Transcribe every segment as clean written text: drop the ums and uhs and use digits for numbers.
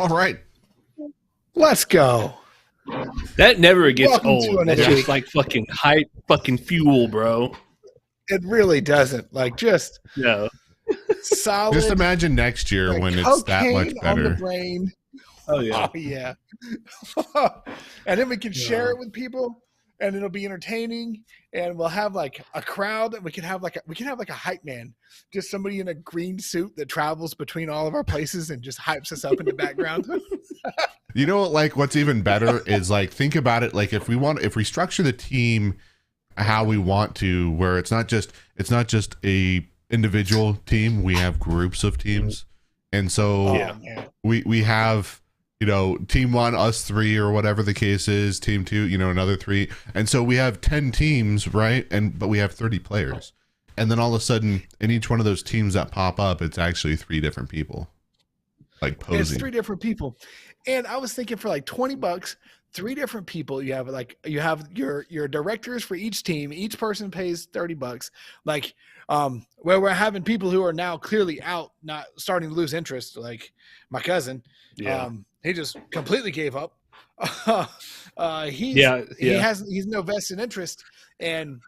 All right. Let's go. That never gets Welcome to old. another That's just week. like fucking hype, fucking fuel, bro. It really doesn't. Like, just No. solid. Just imagine next year like when it's that much cocaine on the better. brain. Oh yeah. Oh yeah. And then we can share it with people, and it'll be entertaining. And we'll have like a crowd, and we can have like a hype man, just somebody in a green suit that travels between all of our places and just hypes us up in the background. You know, like what's even better is like, think about it. Like if we structure the team how we want to, where it's not just a individual team, we have groups of teams. And so we have, you know, team one, us three, or whatever the case is, team two, you know, another three. And so we have 10 teams, right? But we have 30 players. And then all of a sudden in each one of those teams that pop up, it's actually 3 different people. Like posing. It's 3 different people. And I was thinking for like $20, 3 different people. You have your directors for each team. Each person pays $30. Like, where we're having people who are now clearly out, not starting to lose interest. Like my cousin, he just completely gave up. He has no vested interest, and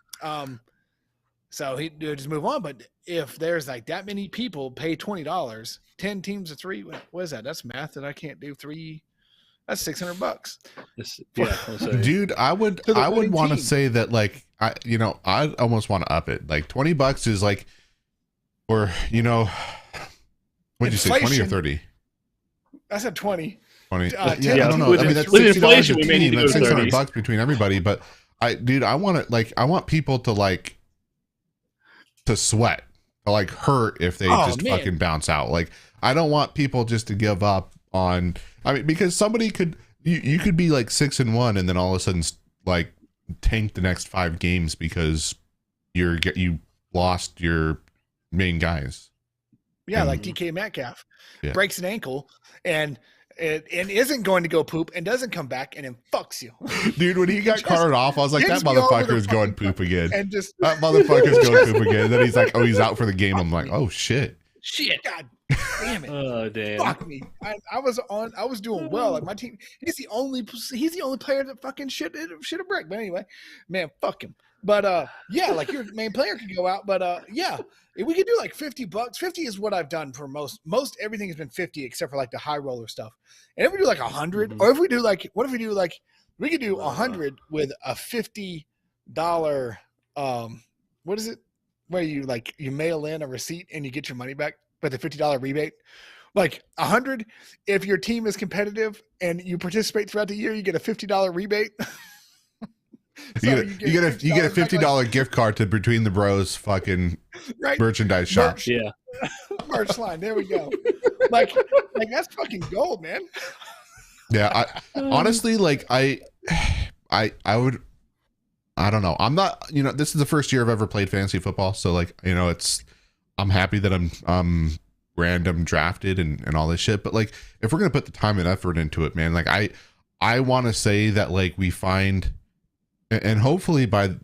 so he just move on. But if there's like that many people pay $20, 10 teams of 3, what is that? That's math that I can't do. 3, that's $600. Dude, I would want to say that, like, I almost want to up it. Like $20 is like, or you know, what'd you say, 20 or 30? I said 20. 20. I don't know. I mean, that's $60 a team. That's $600 between everybody. But I want people to like to sweat, to like hurt if they fucking bounce out. Like, I don't want people just to give up on. I mean, because somebody could, you could be like 6-1 and then all of a sudden like tank the next 5 games because you lost your main guys. Yeah, like DK Metcalf breaks an ankle and isn't going to go poop and doesn't come back and then fucks you. Dude, when he got carted off, I was like, that motherfucker's going poop again. And that motherfucker's going poop again. And then he's like, oh, he's out for the game. I'm like, oh shit. God damn it. Oh damn. Fuck me. I was doing well. Like my team, he's the only player that fucking should have break. But anyway, man, fuck him. But yeah, like your main player could go out. But yeah, if we could do like $50. 50 is what I've done for most everything has been 50 except for like the high roller stuff. And if we do like 100, or if we do like, what if we do like, we could do 100 with a $50 what is it? Where you mail in a receipt and you get your money back with a $50 rebate. Like 100, if your team is competitive and you participate throughout the year, you get a $50 rebate. You get a $50 gift card to Between the Bros fucking merchandise shop. Yeah. Merch line. There we go. Like that's fucking gold, man. Yeah. Honestly, like I would, I don't know. I'm not, this is the first year I've ever played fantasy football. So like, I'm happy that I'm random drafted and all this shit. But like, if we're going to put the time and effort into it, man, like I want to say that like we find, and hopefully by,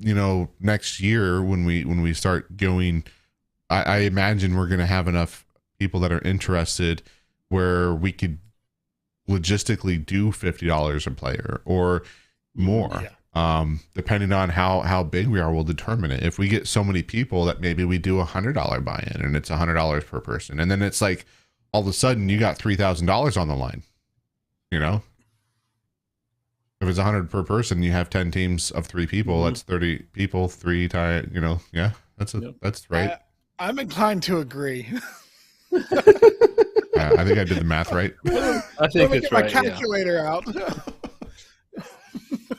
next year when we start going, I imagine we're going to have enough people that are interested where we could logistically do $50 a player or more. Yeah. Depending on how big we are, we'll determine it. If we get so many people that maybe we do $100 buy-in and it's $100 per person, and then it's like all of a sudden you got $3,000 on the line. If it's 100 per person, you have 10 teams of 3 people. That's 30 people, 3 times. Yeah, that's right. I'm inclined to agree. I think I did the math right. I think it's right. My calculator out.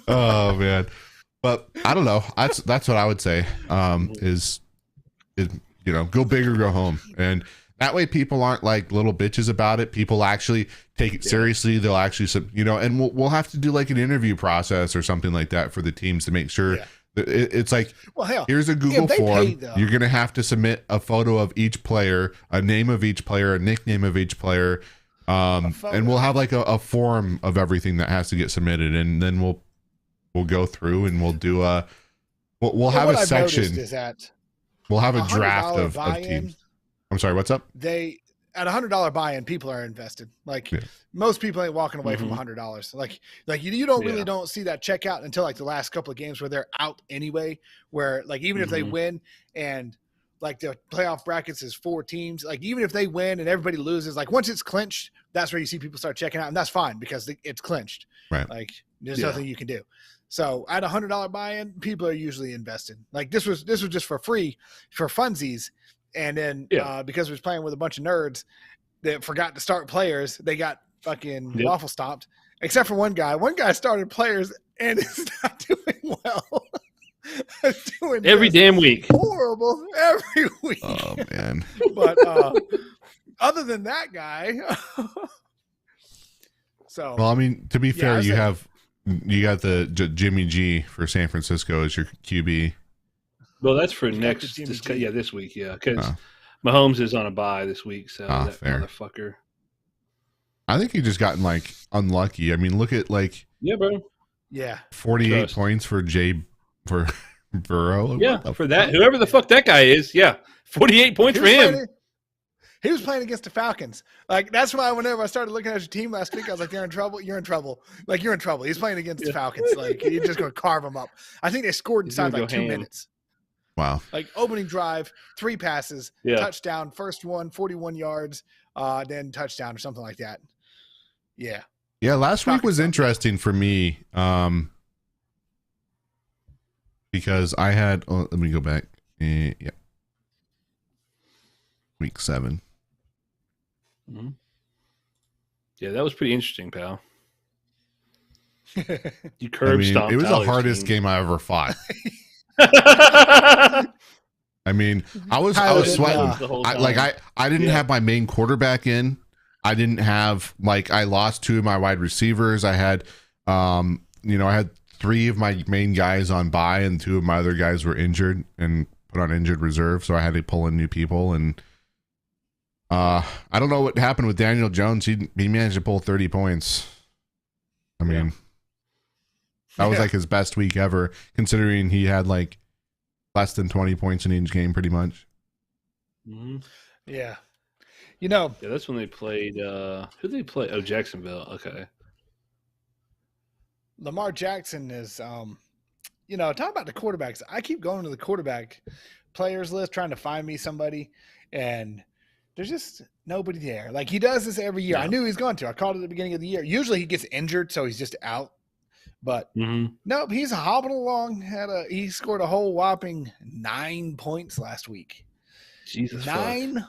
Oh man, but I don't know. That's what I would say. Is go big or go home, and that way people aren't like little bitches about it. People actually take it seriously. They'll actually, and we'll have to do like an interview process or something like that for the teams to make sure that it's like, well, hell, here's a Google form. You're gonna have to submit a photo of each player, a name of each player, a nickname of each player, and we'll have like a form of everything that has to get submitted, and then we'll go through and we'll do we'll have a section. We'll have a draft of teams. I'm sorry, what's up? at $100 buy-in, people are invested. Like most people ain't walking away from $100. Like you don't really don't see that checkout until like the last couple of games where they're out anyway. Where like even if they win and like the playoff brackets is 4 teams, like even if they win and everybody loses, like once it's clinched, that's where you see people start checking out, and that's fine because it's clinched. Right. Like there's nothing you can do. So at $100 buy-in, people are usually invested. Like this was just for free for funsies. And then because we was playing with a bunch of nerds that forgot to start players, they got fucking waffle stomped. Except for one guy. One guy started players and is not doing well. Doing every damn week. Horrible every week. Oh man. But other than that guy. So well, I mean, to be fair, you got the Jimmy G for San Francisco as your QB. Well, that's for this week, because Mahomes is on a bye this week, so that fair. Motherfucker. I think he just gotten like unlucky. I mean, look at like bro. 48 points for Burrow. For that, whoever the fuck that guy is, 48 points for him. He was playing against the Falcons. Like, that's why whenever I started looking at your team last week, I was like, you're in trouble. You're in trouble. Like, you're in trouble. He's playing against the Falcons. Like, you're just going to carve them up. I think they scored inside like 2 minutes. Wow. Like, opening drive, 3 passes, touchdown, first one, 41 yards, then touchdown or something like that. Yeah. Yeah, last week was interesting for me because I had, let me go back. Week 7. Mm-hmm. Yeah, that was pretty interesting, pal. You curb stomped. It was the hardest game I ever fought. I mean, I was sweating. I didn't have my main quarterback in. I didn't have I lost 2 of my wide receivers. I had I had 3 of my main guys on bye and 2 of my other guys were injured and put on injured reserve, so I had to pull in new people. And I don't know what happened with Daniel Jones. He managed to pull 30 points. I mean, that was like his best week ever, considering he had like less than 20 points in each game, pretty much. Mm-hmm. Yeah. That's when they played. Who did they play? Oh, Jacksonville. Okay. Lamar Jackson is, talk about the quarterbacks. I keep going to the quarterback players list, trying to find me somebody, and there's just nobody there. Like, he does this every year. I knew he was going to. I called it at the beginning of the year. Usually he gets injured, so he's just out. But nope, he's hobbling along. He scored a whole whopping 9 points last week. Jesus, 9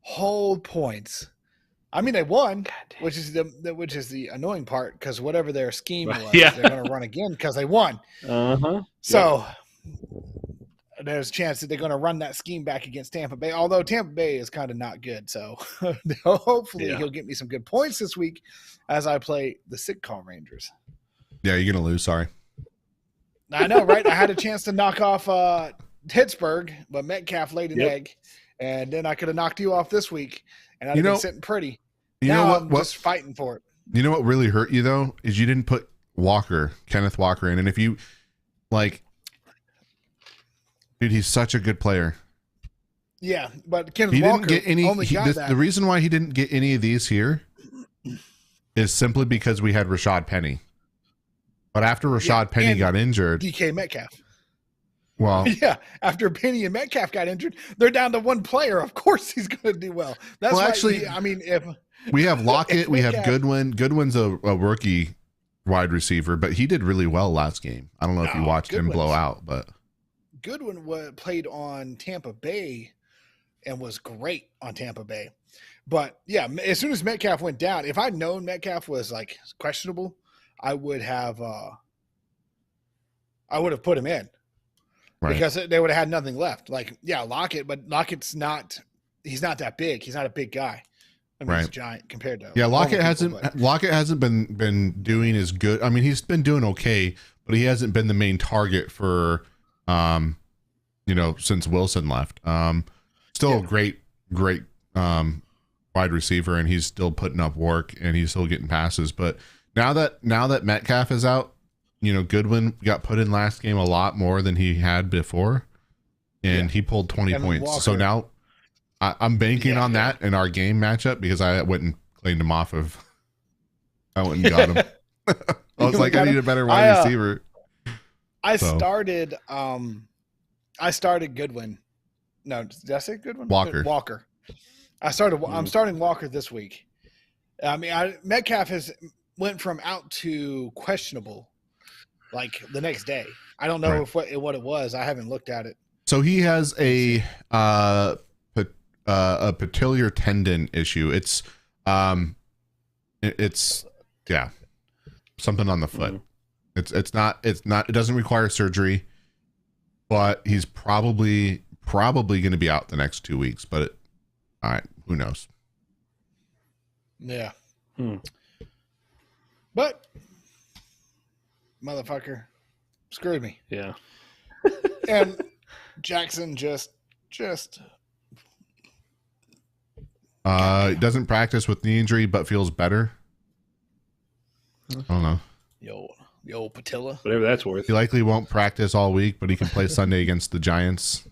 whole points. I mean, they won, which is the annoying part, because whatever their scheme was, they're going to run again because they won. So there's a chance that they're going to run that scheme back against Tampa Bay, although Tampa Bay is kind of not good. So hopefully he'll get me some good points this week as I play the sick call Rangers. Yeah, you're going to lose. Sorry. I know, right? I had a chance to knock off Pittsburgh, but Metcalf laid an egg, and then I could have knocked you off this week, and I'd have been sitting pretty. I'm just fighting for it. You know what really hurt you, though, is you didn't put Kenneth Walker in. And if you, dude, he's such a good player. Yeah, but Kenneth Walker only got that. The reason why he didn't get any of these here is simply because we had Rashad Penny. But after Rashad Penny got injured, DK Metcalf. Well, after Penny and Metcalf got injured, they're down to one player. Of course, he's going to do well. That's if we have Lockett, we have Goodwin. Goodwin's a rookie wide receiver, but he did really well last game. I don't know if you watched him blow out, but Goodwin played on Tampa Bay and was great on Tampa Bay. But as soon as Metcalf went down, if I'd known Metcalf was questionable, I would have put him in, because they would have had nothing left. Lockett, but Lockett's he's not that big. He's not a big guy. I mean, he's giant compared to Lockett hasn't been doing as good. I mean, he's been doing okay, but he hasn't been the main target for since Wilson left. Still a great wide receiver, and he's still putting up work, and he's still getting passes. But now that Metcalf is out, Goodwin got put in last game a lot more than he had before, and he pulled 20 points. So now I'm banking on that in our game matchup because I went and cleaned him off of. I went and got him. I was like, I need a better wide receiver. I started Goodwin. No, did I say Goodwin? Walker. I'm starting Walker this week. I mean, Metcalf went from out to questionable, like the next day. I don't know what it was. I haven't looked at it. So he has a patellar tendon issue. It's something on the foot. It doesn't require surgery, but he's probably going to be out the next 2 weeks. But who knows? Yeah. But motherfucker screwed me. Yeah. And Jackson just doesn't practice with knee injury but feels better. I don't know. The old patella. Whatever that's worth. He likely won't practice all week, but he can play Sunday against the Giants.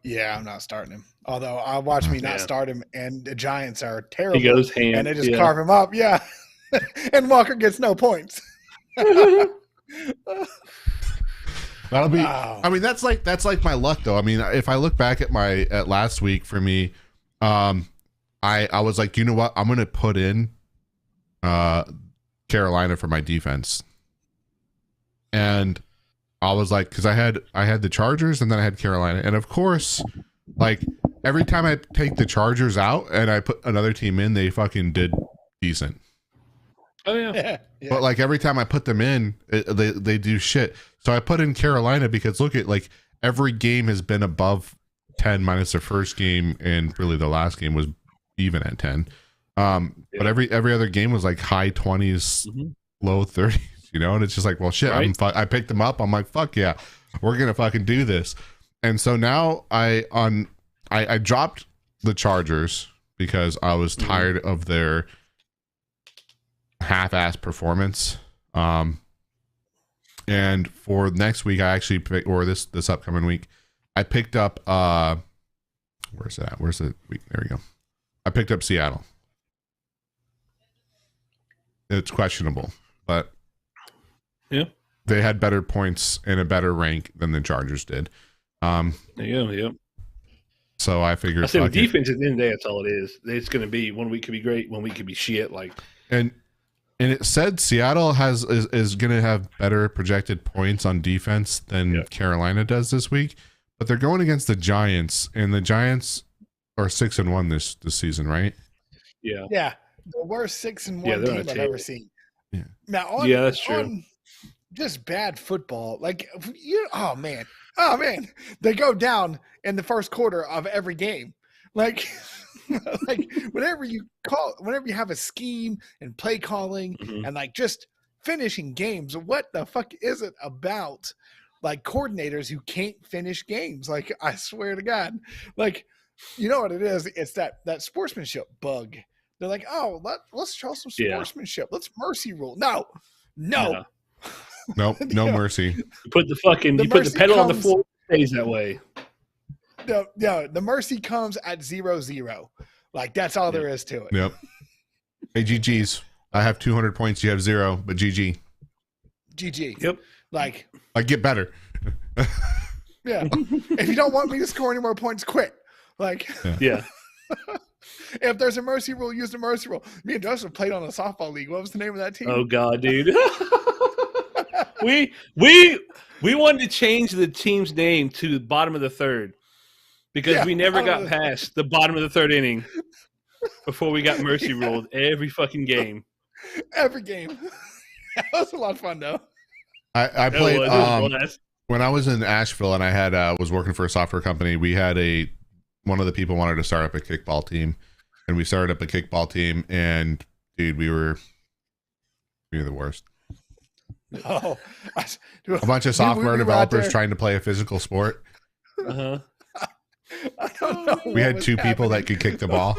Yeah, I'm not starting him. Although I'll watch me not start him, and the Giants are terrible. He goes ham. And they just carve him up. Yeah. And Walker gets no points. That'll be. I mean, that's like my luck, though. I mean, if I look back at last week for me, I was like, you know what, I'm gonna put in Carolina for my defense, and I was like, because I had the Chargers and then I had Carolina, and of course, like every time I take the Chargers out and I put another team in, they fucking did decent. Oh yeah. But like every time I put them in, they do shit. So I put in Carolina because look at like every game has been above 10 minus the first game, and really the last game was even at 10. But every other game was like high 20s, low 30s, you know, and it's just like, well, shit, I picked them up. I'm like, fuck yeah, we're gonna fucking do this. And so now I dropped the Chargers because I was tired of their half-ass performance. And for next week, I actually this upcoming week, I picked up where's that? Where's the week? There we go. I picked up Seattle. It's questionable, but yeah, they had better points and a better rank than the Chargers did. Yeah. So I figured. I said with defense at the end of the day, that's all it is. It's going to be 1 week could be great, 1 week could be shit. Like, and it said Seattle is going to have better projected points on defense than Carolina does this week, but they're going against the Giants, and the Giants are 6-1 this season, right? Yeah. Yeah. The worst 6-1 team I've ever seen. Yeah. Now, that's true. On just bad football. Like, oh man, they go down in the first quarter of every game. Like, like whenever you have a scheme and play calling and like just finishing games, what the fuck is it about? Like coordinators who can't finish games. Like, I swear to God, like, you know what it is? It's that sportsmanship bug. They're like, oh, let's show some sportsmanship. Let's mercy rule. No. Nope, no mercy. You put the pedal on the floor. It stays that way. No, the mercy comes at 0-0. Like, that's all there is to it. Yep. Hey, GG's. I have 200 points. You have 0, but GG. GG. Yep. Like get better. Yeah. If you don't want me to score any more points, quit. Like, yeah. If there's a mercy rule, use the mercy rule. Me and Joseph played on a softball league. What was the name of that team? Oh God, dude. we wanted to change the team's name to the bottom of the third because we never got past the bottom of the third inning before we got mercy ruled every fucking game. Every game. That was a lot of fun though. I played when I was in Asheville and I had was working for a software company. We had one of the people wanted to start up a kickball team, and we started up a kickball team, and dude, we were the worst. Oh, a bunch of software developers trying to play a physical sport. I don't know. We had two people that could kick the ball.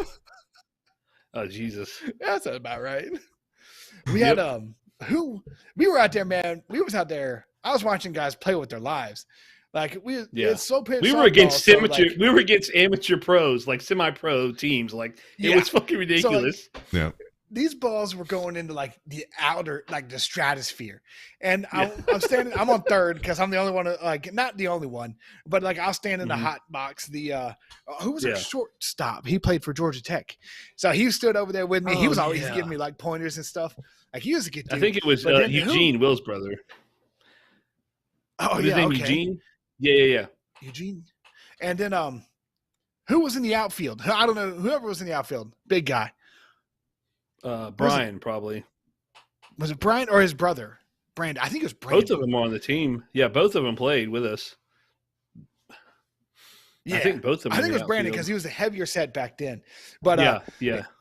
Oh Jesus, that's about right. We had we were out there, man. We was out there. I was watching guys play with their lives. Like Yeah. it's so pitch. We were against we were against amateur pros, like semi-pro teams. Like it was fucking ridiculous. So, like, these balls were going into like the outer, like the stratosphere, and I'm standing. I'm on third because I'm the only one. Like not the only one, but like I'll stand in the hot box. The who was our shortstop? He played for Georgia Tech, so he stood over there with me. He was always giving me like pointers and stuff. Like he was a good dude. I think it was Eugene, Will's brother. Oh, was his name Eugene? Yeah. Eugene. And then who was in the outfield? I don't know. Whoever was in the outfield. Big guy. Brian, probably. Was it Brian or his brother? Brandon. I think it was Brandon. Both of them were on the team. Yeah, both of them played with us. Yeah. I think both of them. I think it was Brandon because he was a heavier set back then. But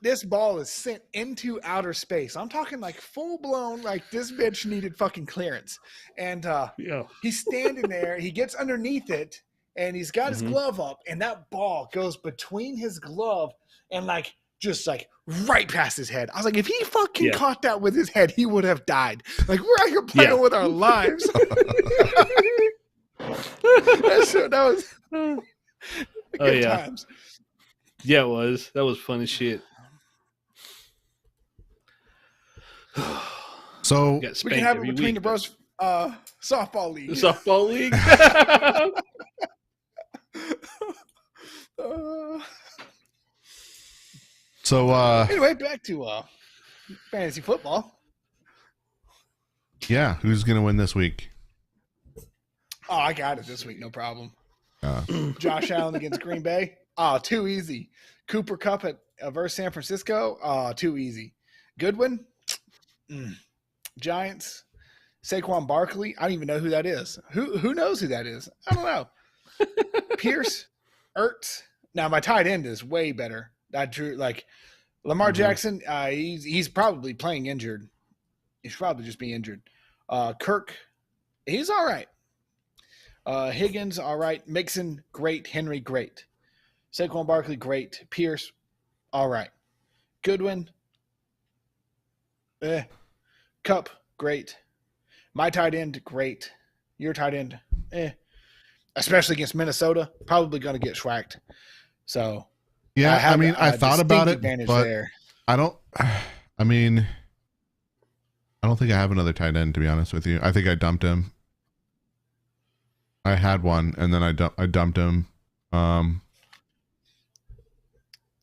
this ball is sent into outer space. I'm talking like full blown, like this bitch needed fucking clearance. And he's standing there. He gets underneath it and he's got his glove up, and that ball goes between his glove and like just like right past his head. I was like, if he fucking caught that with his head, he would have died. Like we're out here playing with our lives. that was good times. Yeah, it was. That was fun as shit. So we can have it between the bros softball league. The softball league. So anyway, back to fantasy football. Yeah, who's gonna win this week? Oh, I got it this week, no problem. Josh Allen against Green Bay. Oh, too easy. Cooper Kupp versus San Francisco. Oh, too easy. Goodwin. Giants. Saquon Barkley. I don't even know who that is. Who knows who that is? I don't know. Pierce. Ertz. Now my tight end is way better. I drew like Lamar Jackson. He's probably playing injured. He should probably just be injured. Kirk. He's all right. Higgins, all right. Mixon, great. Henry, great. Saquon Barkley, great. Pierce, all right. Goodwin, Kupp, great. My tight end, great. Your tight end, especially against Minnesota, probably going to get schwacked. So, yeah, I thought about it, but there. I don't think I have another tight end, to be honest with you. I think I dumped him. I had one, and then I dumped him. And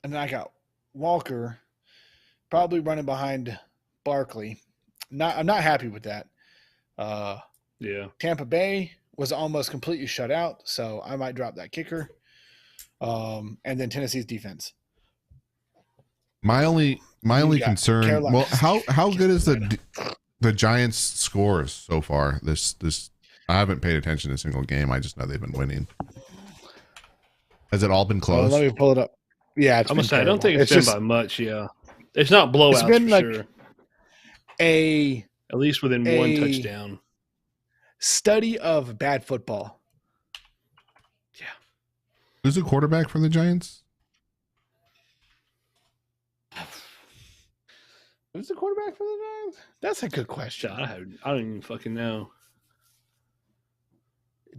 then I got Walker, probably running behind Barkley. I'm not happy with that. Tampa Bay was almost completely shut out, so I might drop that kicker. And then Tennessee's defense. My only concern. Carolina. Well, how good is the Giants' scores so far? This I haven't paid attention to a single game. I just know they've been winning. Has it all been close? Let me pull it up. Yeah, I'm gonna say I don't think it's been by much. Yeah, it's not blowouts. It's been like sure. At least within one touchdown. Study of bad football. Yeah. Who's the quarterback for the Giants? Who's the quarterback for the Giants? That's a good question. I don't even fucking know.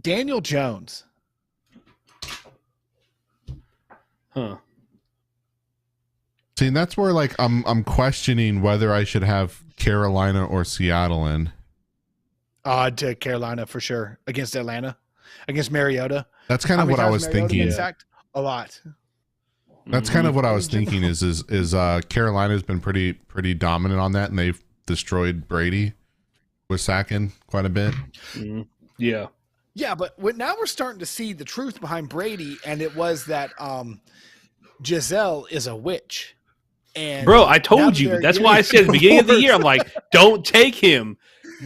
Daniel Jones. Huh. See, and that's where like I'm questioning whether I should have Carolina or Seattle in. I'd take Carolina for sure against Atlanta, against Mariota. That's kind of what I was thinking. Sacked? A lot. That's kind of what I was thinking. Is Carolina's been pretty dominant on that, and they've destroyed Brady with sacking quite a bit. Mm-hmm. Yeah. Yeah, but now we're starting to see the truth behind Brady, and it was that Giselle is a witch. And bro, I told you. That's why I said at the beginning of the year, I'm like, don't take him.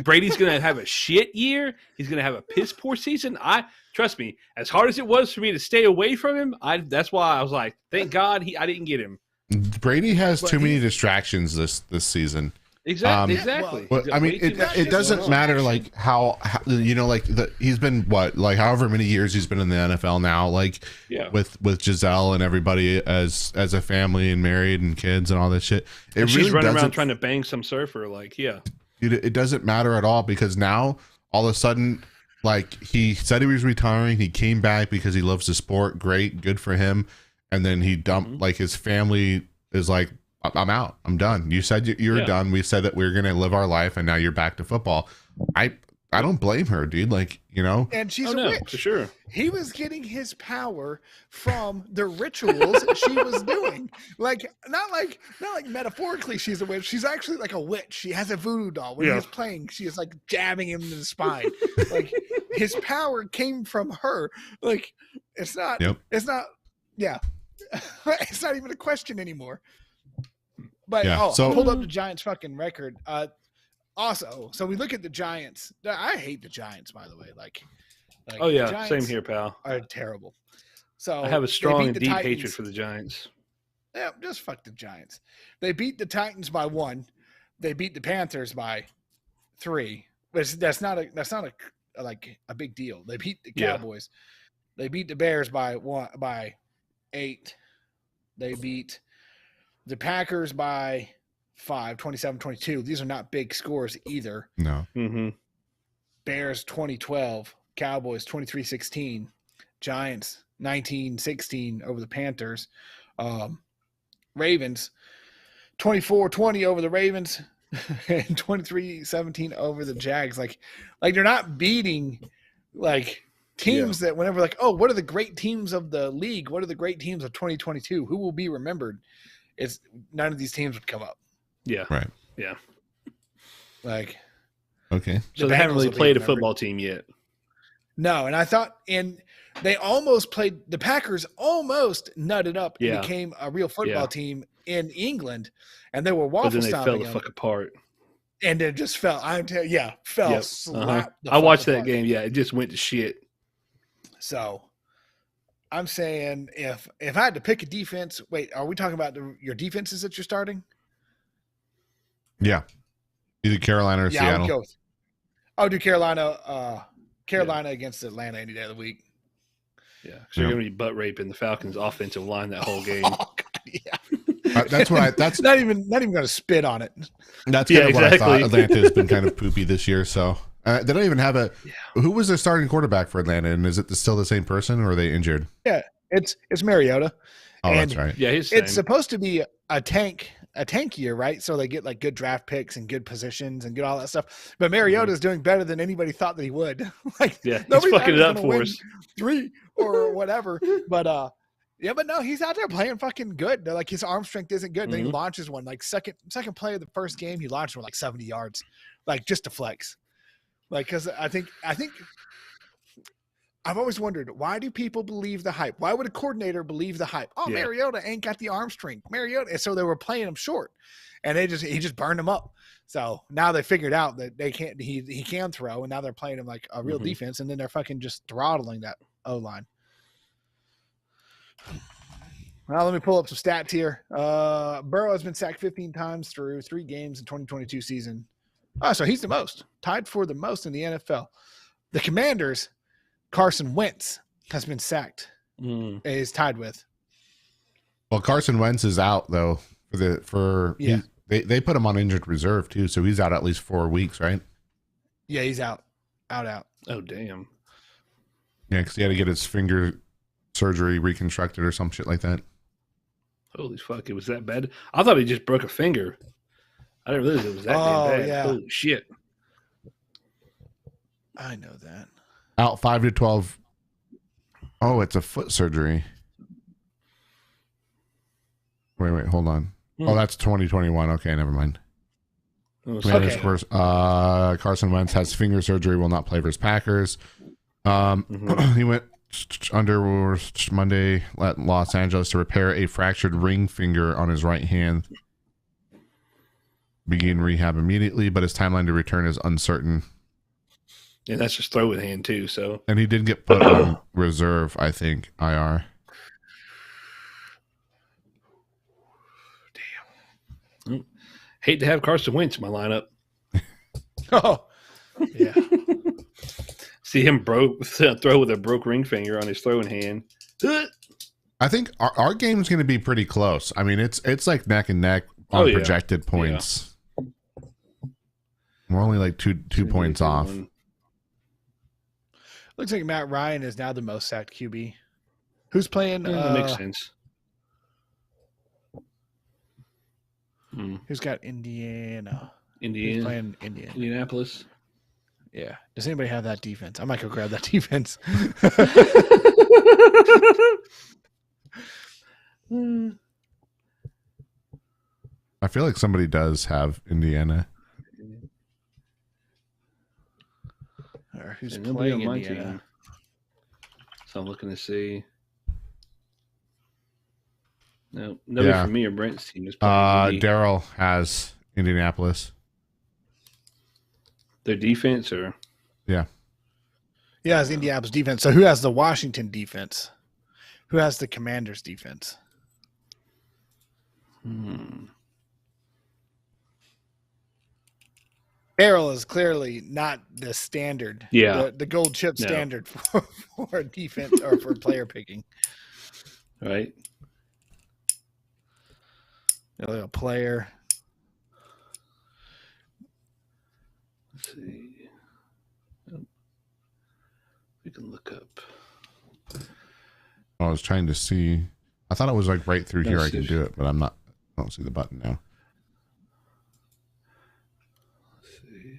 Brady's going to have a shit year. He's going to have a piss poor season. Trust me, as hard as it was for me to stay away from him, that's why I was like, thank God I didn't get him. Brady has too many distractions this season. Exactly. Well, I mean, it doesn't matter like how like he's been however many years he's been in the NFL now, with Giselle and everybody as a family and married and kids and all this shit. She's running around trying to bang some surfer, it doesn't matter at all because now all of a sudden Like, he said he was retiring. He came back because he loves the sport. Great, good for him. And then he dumped. Like, his family is like, I'm out. I'm done. You said you were done. We said that we were gonna live our life, and now you're back to football. I don't blame her, dude. Like, you know. And she's a witch. For sure. He was getting his power from the rituals she was doing. Like, not like metaphorically she's a witch. She's actually like a witch. She has a voodoo doll. When he's playing, she is like jabbing him in the spine. Like, his power came from her. Like, it's not it's not even a question anymore. But I pulled up the Giants fucking record. Also, so we look at the Giants. I hate the Giants, by the way. Like oh yeah, same here, pal. Are terrible. So I have a strong and deep hatred for the Giants. Yeah, just fuck the Giants. They beat the Titans by 1. They beat the Panthers by 3. But that's not a big deal. They beat the Cowboys. They beat the Bears by 8. They beat the Packers by 5, 27-22. These are not big scores either. No. Mm-hmm. Bears 20-12, Cowboys 23-16, Giants 19-16 over the Panthers, Ravens 24-20 over the Ravens, and 23-17 over the Jags. Like they're not beating like teams that whenever like, oh, what are the great teams of the league? What are the great teams of 2022? Who will be remembered? It's none of these teams would come up. Yeah. Right. Yeah. Like, okay. So they haven't really played a football team yet. No, and I thought, and they almost played. The Packers almost nutted up and became a real football team in England, and they were waffle stomping. But then they fell the fuck apart. And it just fell. Fell. Yep. Slapped I watched that game. Yeah, it just went to shit. So I'm saying if I had to pick a defense, wait, are we talking about your defenses that you're starting? Yeah. Either Carolina or Seattle. I'll do Carolina against Atlanta any day of the week. Yeah. So you're going to be butt raping the Falcons offensive line that whole game. Oh, God, yeah. That's not even going to spit on it. That's kind of what I thought. Atlanta has been kind of poopy this year. So they don't even have who was their starting quarterback for Atlanta? And is it still the same person, or are they injured? Yeah, it's Mariota. Oh, and that's right. Yeah, it's supposed to be a tank year, right? So they get like good draft picks and good positions and get all that stuff. But Mariota is doing better than anybody thought that he would. Like, he's fucking it up for us. 3 or whatever. But but no, he's out there playing fucking good. They're like, his arm strength isn't good. Then he launches one like second play of the first game. He launched one like 70 yards, like just to flex. Like, because I think I've always wondered, why do people believe the hype? Why would a coordinator believe the hype? Oh, Mariota ain't got the arm strength. Mariota. And so they were playing him short, and he just burned him up. So now they figured out that they can't. He can throw, and now they're playing him like a real defense, and then they're fucking just throttling that O-line. Well, let me pull up some stats here. Burrow has been sacked 15 times through 3 games in 2022 season. Oh, so he's the most, tied for the most in the NFL. The Commanders, Carson Wentz has been sacked. Is tied with. Well, Carson Wentz is out though they put him on injured reserve too, so he's out at least 4 weeks, right? Yeah, he's out. Oh damn. Yeah, because he had to get his finger surgery reconstructed or some shit like that. Holy fuck! It was that bad. I thought he just broke a finger. I didn't realize it was that damn bad. Yeah. Holy shit! I know that. Out 5 to 12. Oh, it's a foot surgery. Wait, hold on. Oh, that's 2021. Okay, never mind. Okay. Of course, Carson Wentz has finger surgery, will not play for his Packers. He went under Monday at Los Angeles to repair a fractured ring finger on his right hand. Begin rehab immediately, but his timeline to return is uncertain. Yeah, that's just throw with hand too. So, and he did get put on reserve, I think, IR. Damn. Hate to have Carson Wentz in my lineup. Oh, yeah. See him throw with a broke ring finger on his throwing hand. I think our game's going to be pretty close. I mean, it's like neck and neck on projected points. Yeah. We're only like two points off. Looks like Matt Ryan is now the most sacked QB. Who's playing? That makes sense. Who's got Indiana? Indiana. Who's playing Indiana? Indianapolis. Yeah. Does anybody have that defense? I might go grab that defense. I feel like somebody does have Indiana. Or who's nobody playing on my Indiana? team. So I'm looking to see. No, nobody from me or Brent's team is playing. Daryl has Indianapolis. Their defense, or yeah, it's Indianapolis defense. So who has the Washington defense? Who has the Commanders defense? Daryl is clearly not the standard. Yeah, the gold chip standard for a defense or for player picking. Right. A player. Let's see. We can look up. I was trying to see. I thought it was like right through here. I can do it, but I'm not. I don't see the button now. Let's see.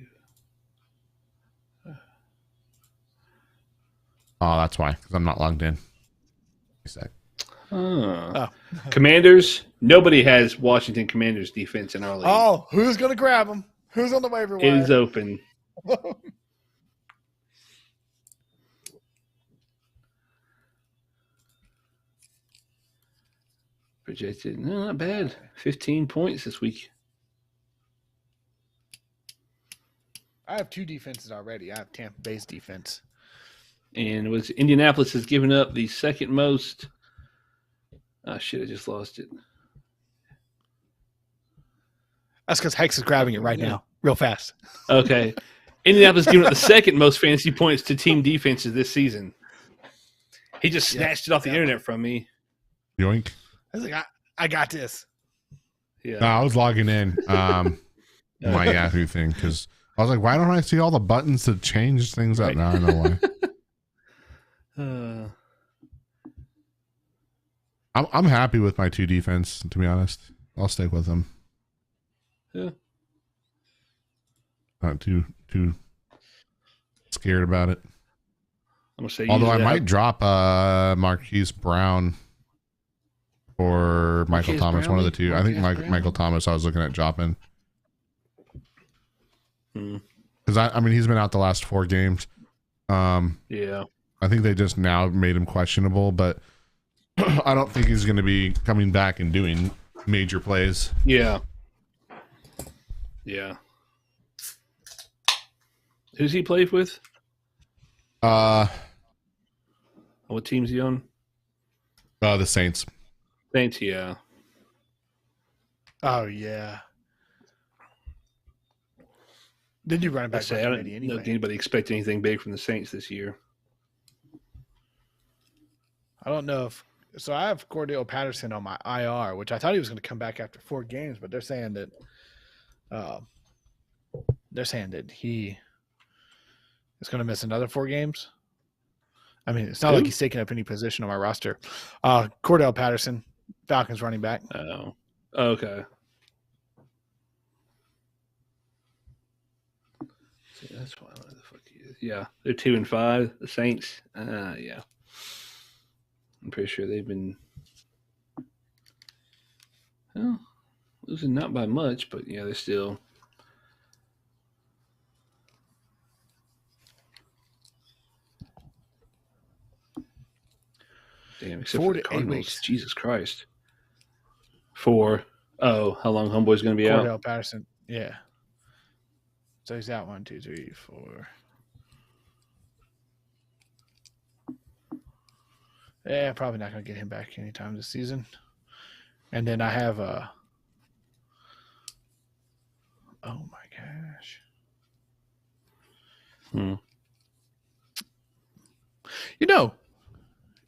Oh, that's why. Because I'm not logged in. A sec. Commanders. Nobody has Washington Commanders defense in our league. Oh, who's going to grab them? Who's on the waiver wire? It is open. Projected. No, not bad. 15 points this week. I have two defenses already. I have Tampa Bay's defense. And Indianapolis has given up the second most. Oh, shit, I just lost it. That's because Hex is grabbing it right now, real fast. Okay. Indianapolis giving up the second most fantasy points to team defenses this season. He just snatched it off the internet from me. Yoink. I was like, I got this. Yeah. No, I was logging in my Yahoo thing because I was like, why don't I see all the buttons to change things up? Now I know why. I'm happy with my two defense, to be honest. I'll stick with them. Yeah. Not too scared about it. I'm gonna say although I might drop Marquise Brown or Michael Thomas, one of the two. I think Michael Thomas I was looking at dropping. Because I mean he's been out the last 4 games. Yeah. I think they just now made him questionable, but I don't think he's going to be coming back and doing major plays. Yeah. Yeah. Who's he played with? What team's he on? The Saints. Saints, yeah. Oh, yeah. Did you run it back? I don't know if anybody expect anything big from the Saints this year. I don't know if so. I have Cordell Patterson on my IR, which I thought he was going to come back after 4 games, but they're saying that he is going to miss another 4 games. I mean, it's not like he's taking up any position on my roster. Cordell Patterson, Falcons running back. Oh, okay. See, that's why the fuck he is. Yeah, they're 2-5. The Saints. Yeah. I'm pretty sure they've been losing not by much, but yeah, they're still. Damn, except for the Cardinals. Jesus Christ. 4. Oh, how long Homeboy's going to be out? Cordell Patterson. Yeah. So he's out 1, 2, 3, 4. Yeah, probably not going to get him back anytime this season. And then I have oh my gosh. You know,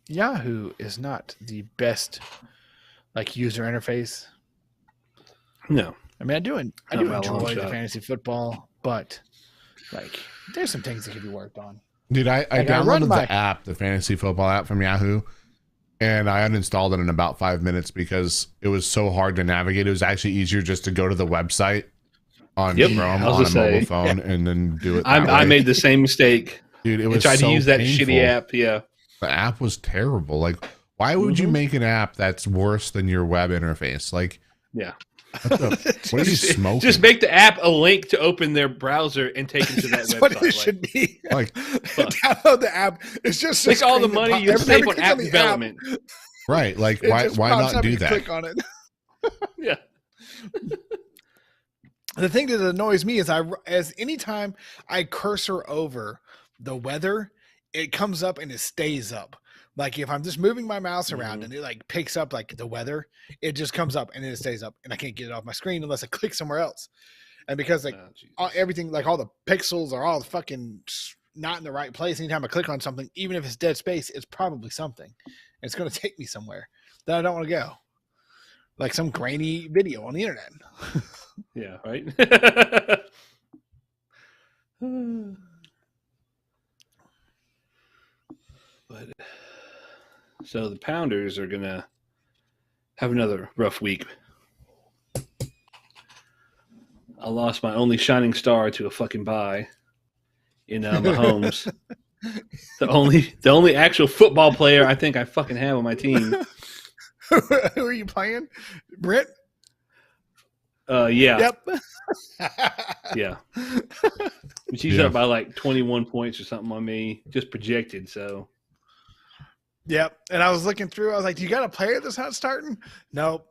Yahoo is not the best user interface. No. I mean, I do enjoy the fantasy football, but there's some things that can be worked on. Dude, I Like, I run downloaded my- the app, the fantasy football app from Yahoo, and I uninstalled it in about 5 minutes because it was so hard to navigate. It was actually easier just to go to the website on Yep. Chrome I was on a gonna mobile say. phone and then do it. I made the same mistake. Dude, it I was tried so to use that painful. shitty app. Yeah. The app was terrible. Like, why would you make an app that's worse than your web interface? Like, Yeah. what are you smoking? Just make the app a link to open their browser and take them to that That's website. what it should be. Like, Download the app. It's just a Take all the screen that money pops- you save every on time app you click on the development. right? Like, it why just why pops not up do and you that? Click on it. Yeah. The thing that annoys me is anytime I cursor over the weather, it comes up and it stays up. Like if I'm just moving my mouse around and it like picks up like the weather, it just comes up and then it stays up, and I can't get it off my screen unless I click somewhere else. And because like everything, like all the pixels are all fucking not in the right place. Anytime I click on something, even if it's dead space, it's probably something. It's going to take me somewhere that I don't want to go, like some grainy video on the internet. Yeah, right. But so the Pounders are gonna have another rough week. I lost my only shining star to a fucking bye in Mahomes. the only actual football player I think I fucking have on my team. Who are you playing? Britt? Yeah. Yep. Yeah. She's up by like 21 points or something on me, just projected. So, yep. And I was looking through. I was like, "Do you got a player that's not starting?" Nope.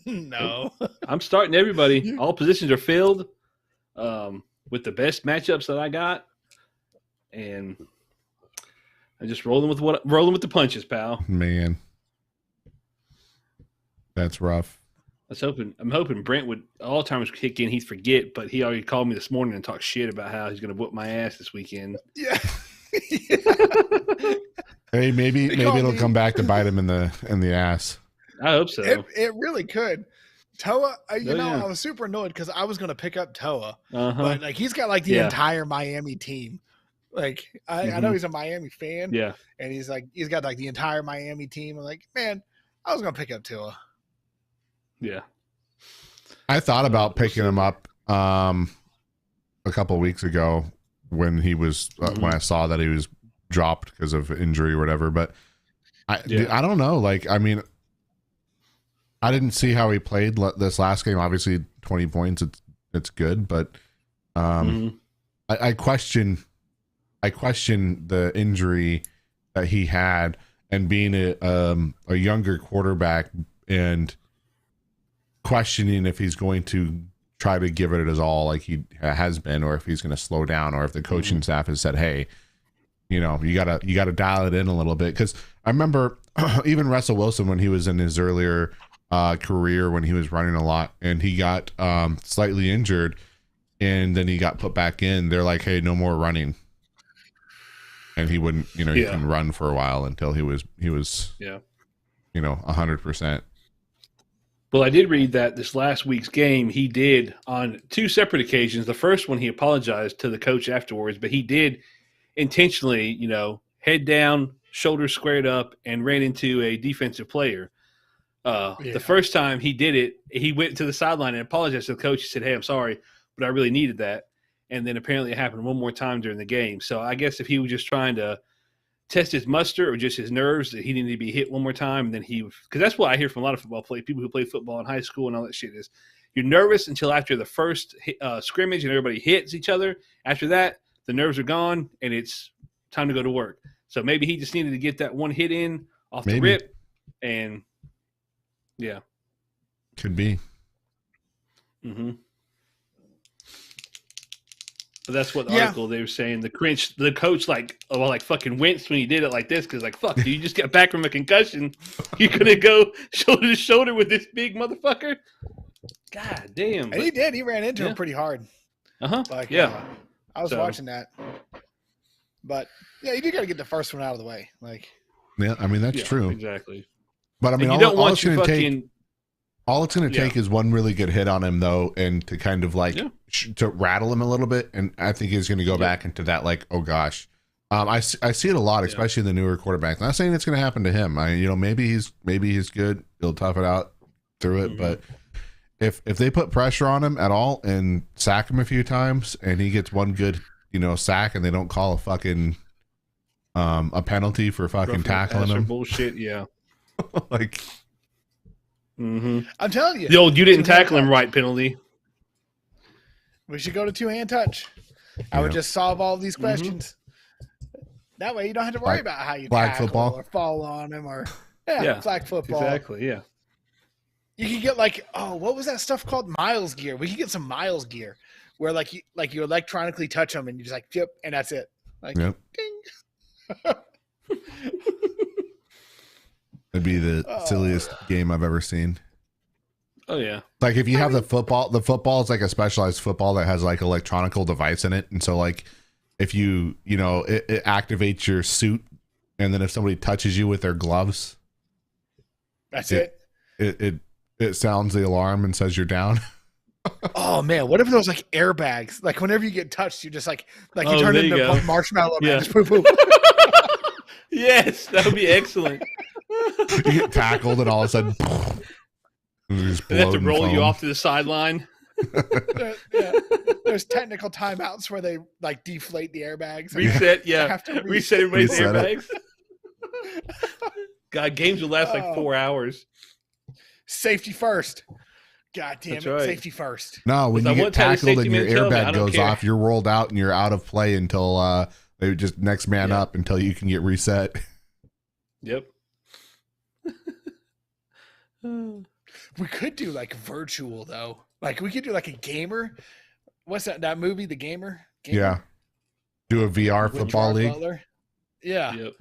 No. I'm starting everybody. All positions are filled with the best matchups that I got, and I'm just rolling with the punches, pal. Man, that's rough. I'm hoping Brent would Alzheimer's kick in. He'd forget, but he already called me this morning and talked shit about how he's going to whoop my ass this weekend. Yeah. Hey, maybe it'll come back to bite him in the ass. I hope so. It really could. Toa, I yeah. was super annoyed because I was going to pick up Toa, Uh-huh. but like he's got like the entire Miami team. Like I know he's a Miami fan, Yeah. and he's got like the entire Miami team. I'm like, man, I was going to pick up Toa. Yeah. I thought about picking him up a couple of weeks ago when he was when I saw that he was dropped because of injury or whatever. But dude, I don't know. Like, I mean, I didn't see how he played this last game. Obviously, 20 points, it's good, but I question the injury that he had, and being a younger quarterback and questioning if he's going to try to give it his all like he has been, or if he's going to slow down, or if the coaching staff has said, hey, you gotta dial it in a little bit. Because I remember even Russell Wilson, when he was in his earlier career, when he was running a lot and he got slightly injured and then he got put back in, they're like, hey, no more running, and he wouldn't, he couldn't run for a while until he was 100%. Well, I did read that this last week's game, he did on two separate occasions. The first one, he apologized to the coach afterwards, but he did intentionally, head down, shoulders squared up, and ran into a defensive player. The first time he did it, he went to the sideline and apologized to the coach. He said, hey, I'm sorry, but I really needed that. And then apparently it happened one more time during the game. So I guess if he was just trying to test his muster or just his nerves, that he needed to be hit one more time, and then because that's what I hear from a lot of people who play football in high school and all that shit is you're nervous until after the first scrimmage and everybody hits each other. After that, the nerves are gone and it's time to go to work. So maybe he just needed to get that one hit in off the rip, and yeah, could be. But that's what the article they were saying. The coach fucking winced when he did it like this, because like, fuck, you just got back from a concussion. You're gonna go shoulder to shoulder with this big motherfucker. God damn! And he did. He ran into him pretty hard. Like, I was watching that. But yeah, you do got to get the first one out of the way. Like, yeah, I mean that's true. Exactly. But I mean, you don't want your fucking. All it's going to take is one really good hit on him, though, and to kind of like to rattle him a little bit. And I think he's going to go back into that, like, oh gosh, I see it a lot, especially in the newer quarterbacks. Not saying it's going to happen to him. Maybe he's good. He'll tough it out through it. But if they put pressure on him at all and sack him a few times, and he gets one good sack, and they don't call a fucking a penalty for fucking tackling him, bullshit. Yeah, like. I'm telling you, the old "you didn't tackle him right" penalty. We should go to 2-hand touch. I would just solve all these questions. That way, you don't have to worry about how you tackle football or fall on him or flag football. Exactly. Yeah. You could get what was that stuff called? Miles gear. We could get some Miles gear where you electronically touch them and you just yep, and that's it. Ding. It'd be the silliest game I've ever seen. Oh yeah. Like if you have the football is like a specialized football that has like electronical device in it, and so like if it activates your suit, and then if somebody touches you with their gloves, that's it. It sounds the alarm and says you're down. Oh man, what if those airbags? Like whenever you get touched, you just you turn into Marshmallow Man. Just poof poof. Yes, that would be excellent. You get tackled and all of a sudden they have to roll you off to the sideline. There's technical timeouts where they deflate the airbags. Reset, reset everybody's airbags. God, games will last 4 hours. Safety first. God damn it, right. Safety first. No, when you get tackled and your airbag goes off, you're rolled out and you're out of play until they just next man up until you can get reset. Yep. We could do virtual though. We could do a gamer. What's that movie, The Gamer? Yeah. Do a VR football league. Butler. Yeah. Yep.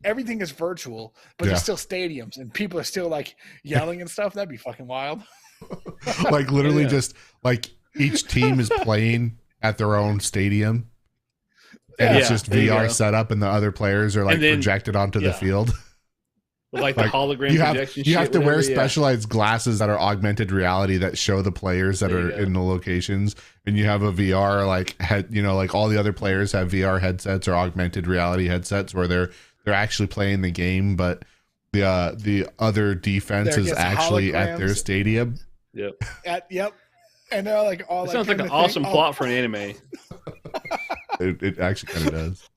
Everything is virtual, but there's still stadiums and people are still yelling and stuff. That'd be fucking wild. Literally just each team is playing at their own stadium. And it's just VR set up and the other players are projected onto the field. With the hologram projection. You have to wear specialized glasses that are augmented reality that show the players that are in the locations, and you have a VR head. All the other players have VR headsets or augmented reality headsets where they're actually playing the game, but the other defense is actually at their stadium. Yep. And they're all. It sounds like an awesome plot for an anime. It actually kind of does.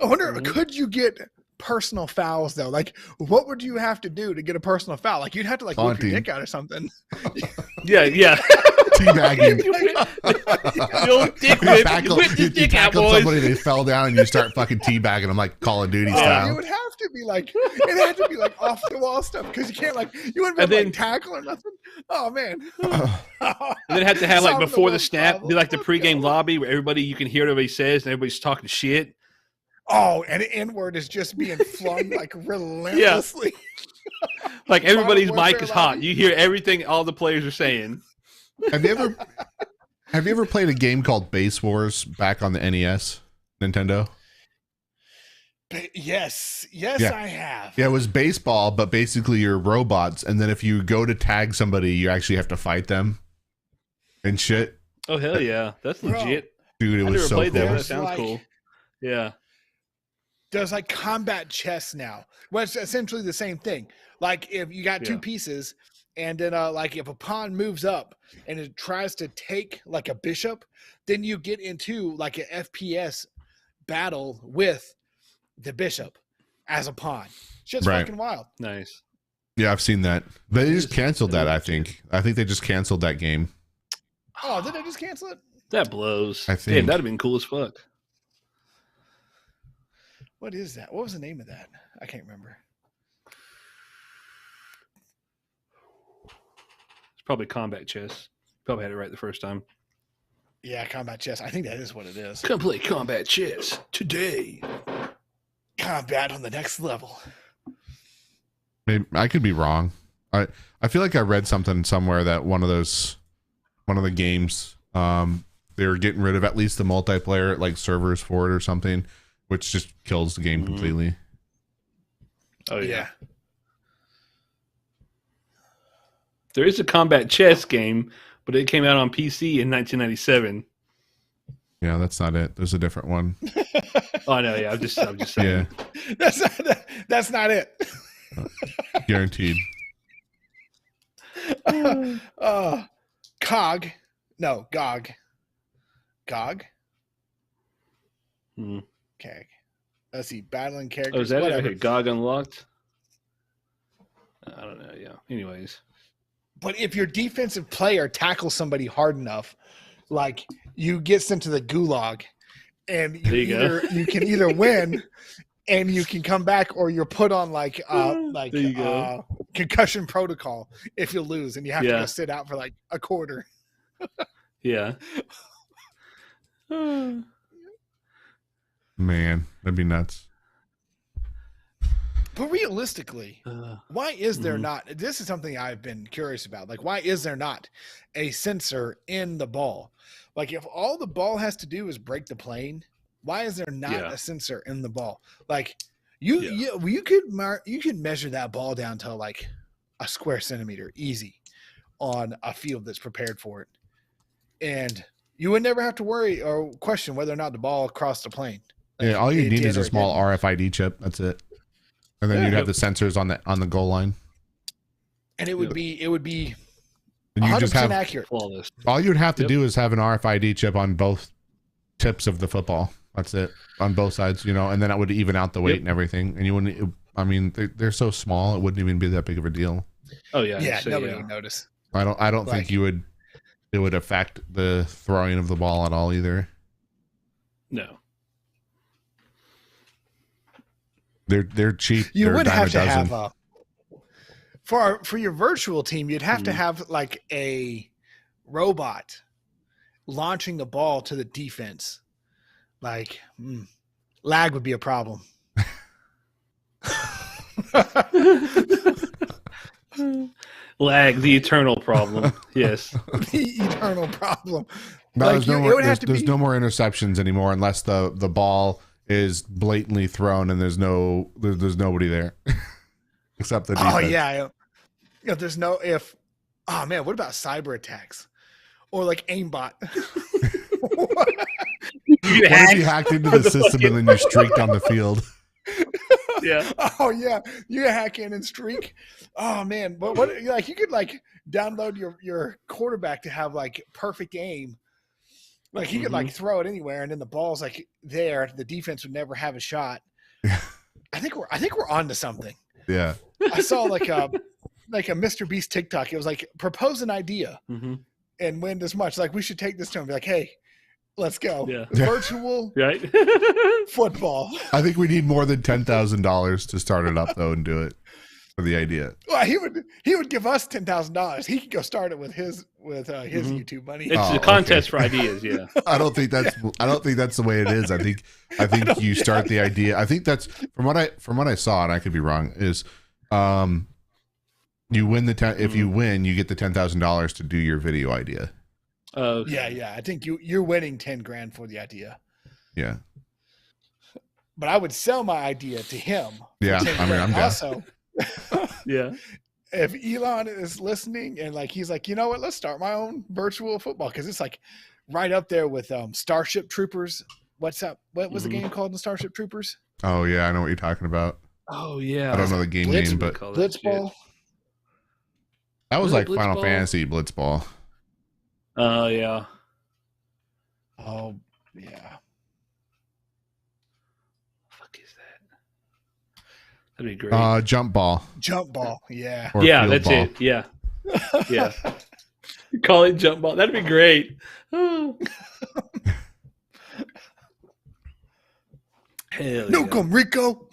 I wonder, could you get personal fouls though? What would you have to do to get a personal foul? You'd have to whip your dick out or something. Yeah. Teabagging. You tackle somebody, they fell down, and you start fucking teabagging them like Call of Duty style. It would have to be it had to be off the wall stuff because you can't you wouldn't be able to tackle or nothing. Oh man. And then have to have before the snap be the pregame lobby where you can hear what everybody says and everybody's talking shit. Oh, and the N-word is just being flung relentlessly. Everybody's mic is hot. You hear everything all the players are saying. Have you ever played a game called Base Wars back on the NES, Nintendo? Yes, I have. Yeah, it was baseball, but basically you're robots, and then if you go to tag somebody, you actually have to fight them and shit. Oh hell yeah, that's legit, dude! It was so cool. That sounds cool. Yeah. There's combat chess now. Well, it's essentially the same thing. If you got two pieces, and then if a pawn moves up and it tries to take a bishop, then you get into an FPS battle with the bishop as a pawn. Shit's fucking wild. Nice. Yeah, I've seen that. They just canceled that, I think. I think they just canceled that game. Oh, did they just cancel it? That blows. I think. Damn, that'd have been cool as fuck. What is that? What was the name of that? I can't remember. It's probably combat chess. Probably had it right the first time. Yeah, combat chess. I think that is what it is. Come play combat chess today. Combat on the next level. Maybe, I could be wrong. I feel like I read something somewhere that one of the games they were getting rid of at least the multiplayer servers for it or something, which just kills the game completely. Oh yeah. There is a combat chess game, but it came out on PC in 1997. Yeah, that's not it. There's a different one. Oh no, yeah, I'm just saying. That's not it. Guaranteed. Cog. No, Gog. Gog? Okay. Let's see. Battling characters. Oh, is that whatever. it? Okay, GOG unlocked? I don't know. Yeah. Anyways. But if your defensive player tackles somebody hard enough, like you get sent to the gulag, and you can either win and you can come back, or you're put on concussion protocol if you lose, and you have to go sit out for like a quarter. Yeah. Man, that'd be nuts. But realistically, why is there not? This is something I've been curious about. Like, why is there not a sensor in the ball? Like, if all the ball has to do is break the plane, why is there not a sensor in the ball? Like, you could measure that ball down to like a square centimeter easy on a field that's prepared for it, and you would never have to worry or question whether or not the ball crossed the plane. Like, all you need is a small RFID chip. That's it. And then you'd have the sensors on the goal line. And it would be and you 100% just have accurate. Flawless. All you'd have to do is have an RFID chip on both tips of the football. That's it, on both sides, and then that would even out the weight and everything. And you wouldn't. I mean, they're so small, it wouldn't even be that big of a deal. Oh yeah. Yeah, nobody would notice. I don't think it would affect the throwing of the ball at all either. No. They're cheap. You would have to have for your virtual team, you'd have to have like a robot launching the ball to the defense. Like lag would be a problem. Lag, the eternal problem. Yes. The eternal problem. No, like, there's no more interceptions anymore unless the ball is blatantly thrown and there's nobody there except the defense. Oh yeah. There's no oh man, what about cyber attacks or like aimbot? What if you hacked into the system and then you streaked on the field? Yeah. Oh yeah, you hack in and streak. Oh man, but what like you could like download your quarterback to have like perfect aim. Like he could like throw it anywhere, and then the ball's like there. The defense would never have a shot. I think we're on to something. Yeah. I saw like a Mr. Beast TikTok. It was like propose an idea and win this much. Like we should take this to him and be like, hey, let's go. Yeah. Virtual football. I think we need more than $10,000 to start it up though and do it for the idea. Well, he would give us $10,000. He could go start it with his YouTube money. It's a contest for ideas. Yeah. I don't think that's the way it is. I think you start the idea. I think that's from what I saw, and I could be wrong, is you win if you win, you get the $10,000 to do your video idea. Yeah. I think you're winning $10,000 for the idea. Yeah. But I would sell my idea to him. Yeah, I mean, I'm also. Yeah. If Elon is listening and like he's like, you know what, let's start my own virtual football, because it's like right up there with Starship Troopers. What's up? What was the game called in Starship Troopers? Oh yeah, I know what you're talking about. Oh yeah. I don't know the game name, but Blitzball. That was like Final Fantasy Blitzball. Oh yeah. Oh yeah. Fuck is that? That'd be great. Jump ball. Jump ball. Yeah. Or yeah, that's ball. it. Yeah. Yeah. Call it jump ball. That'd be great. Oh. Hell no, yeah. come Rico.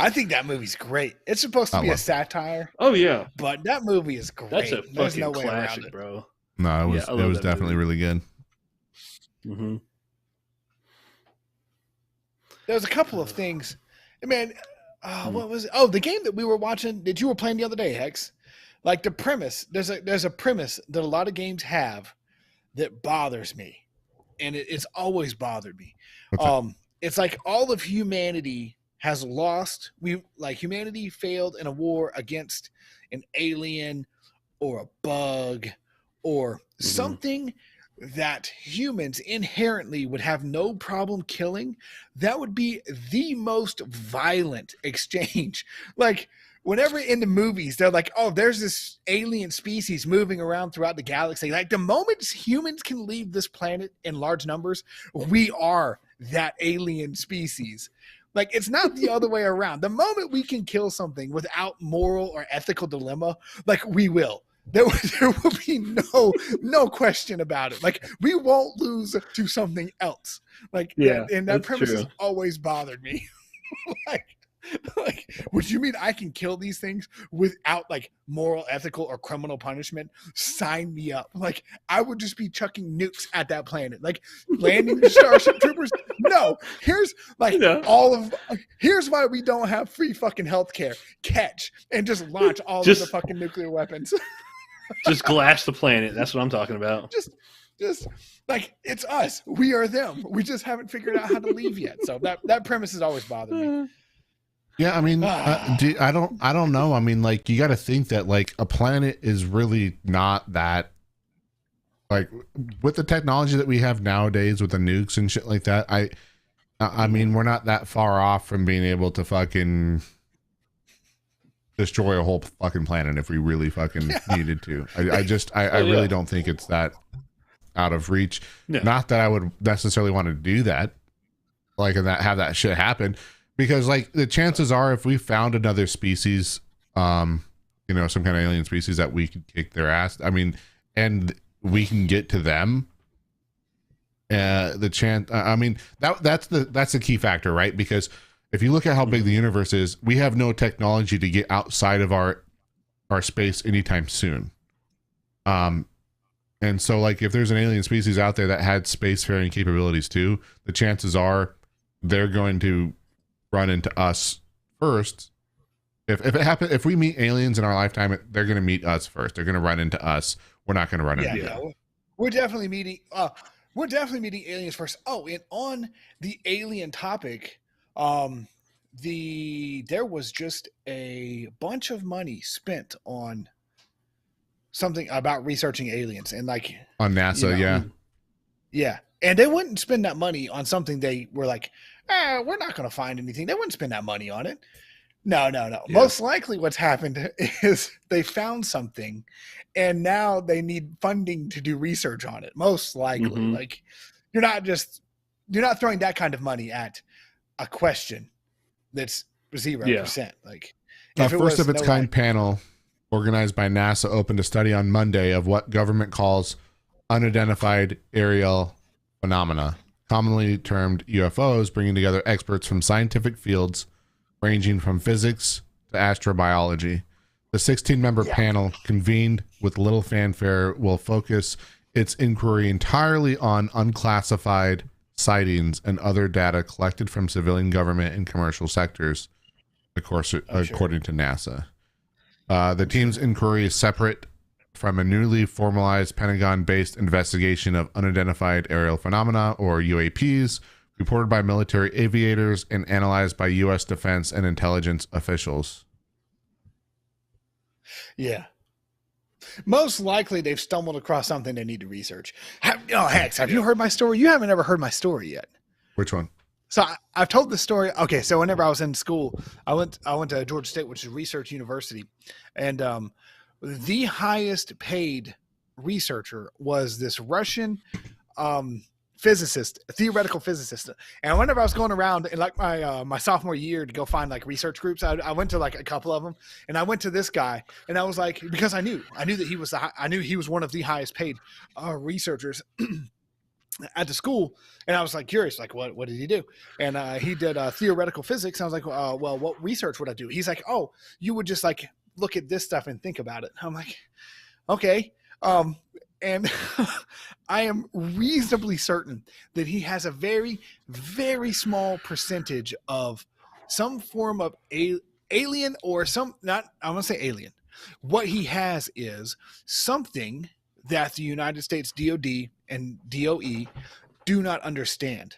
I think that movie's great. It's supposed to be a satire. Oh yeah, but that movie is great. That's a There's fucking no way classic, around it. bro. No, it was definitely really good. Mm-hmm. There's a couple of things. Man, what was it? Oh, the game that we were watching that you were playing the other day, Hex. Like the premise, there's a premise that a lot of games have that bothers me, and it's always bothered me. It's like all of humanity has lost. Humanity failed in a war against an alien or a bug or something that humans inherently would have no problem killing, that would be the most violent exchange. Like, whenever in the movies, they're like, oh, there's this alien species moving around throughout the galaxy. Like, the moment humans can leave this planet in large numbers, we are that alien species. Like, it's not the other way around. The moment we can kill something without moral or ethical dilemma, like, we will. There will be no question about it. Like, we won't lose to something else. Like, Yeah, and that premise true. has always bothered me. like, would you mean I can kill these things without like moral, ethical, or criminal punishment? Sign me up. Like, I would just be chucking nukes at that planet, like landing the Starship Troopers. No, here's like here's why we don't have free fucking healthcare. Catch and just launch all of the fucking nuclear weapons. Just glass the planet. That's what I'm talking about. Just like, it's us. We are them. We just haven't figured out how to leave yet. So that premise has always bothered me. Yeah, I mean, I don't know. I mean, like, you got to think that like a planet is really not that, like, with the technology that we have nowadays with the nukes and shit like that. I mean, we're not that far off from being able to fucking destroy a whole fucking planet if we really fucking needed to. I really don't think it's that out of reach. No. Not that I would necessarily want to do that, like, and that have that shit happen, because like the chances are, if we found another species, you know, some kind of alien species that we could kick their ass, I mean, and we can get to them, the chance, I mean, that's the key factor, right? Because if you look at how big the universe is, we have no technology to get outside of our space anytime soon. And so, like, if there's an alien species out there that had spacefaring capabilities too, the chances are they're going to run into us first. If it happens, if we meet aliens in our lifetime, they're going to meet us first. They're going to run into us. We're not going to run into them. We're definitely meeting. We're definitely meeting aliens first. Oh, and on the alien topic, there was just a bunch of money spent on something about researching aliens, and like on NASA, yeah, and they wouldn't spend that money on something they were like, we're not going to find anything. They wouldn't spend that money on it. No. Yeah. Most likely what's happened is they found something and now they need funding to do research on it. Most likely. Like, you're not throwing that kind of money at a question that's 0%. Like, a first of its kind panel organized by NASA opened a study on Monday of what government calls unidentified aerial phenomena, commonly termed UFOs, bringing together experts from scientific fields ranging from physics to astrobiology. The 16-member panel, convened with little fanfare, will focus its inquiry entirely on unclassified sightings and other data collected from civilian, government, and commercial sectors, of course, according to NASA. The team's inquiry is separate from a newly formalized Pentagon-based investigation of unidentified aerial phenomena, or UAPs, reported by military aviators and analyzed by U.S. defense and intelligence officials. Yeah. Most likely they've stumbled across something they need to research. Hex, have you heard my story? You haven't ever heard my story yet. Which one? So I've told this story. Okay, so whenever I was in school, I went to Georgia State, which is a research university, and the highest paid researcher was this Russian physicist, a theoretical physicist. And whenever I was going around in like my sophomore year to go find like research groups, I went to like a couple of them, and I went to this guy, and I was like, because I knew that he was one of the highest paid researchers at the school, and I was like curious, like what did he do? And he did theoretical physics. I was like, well, what research would I do? He's like, oh, you would just like look at this stuff and think about it. I'm like, okay. And I am reasonably certain that he has a very, very small percentage of some form of alien or I'm going to say alien. What he has is something that the United States DOD and DOE do not understand.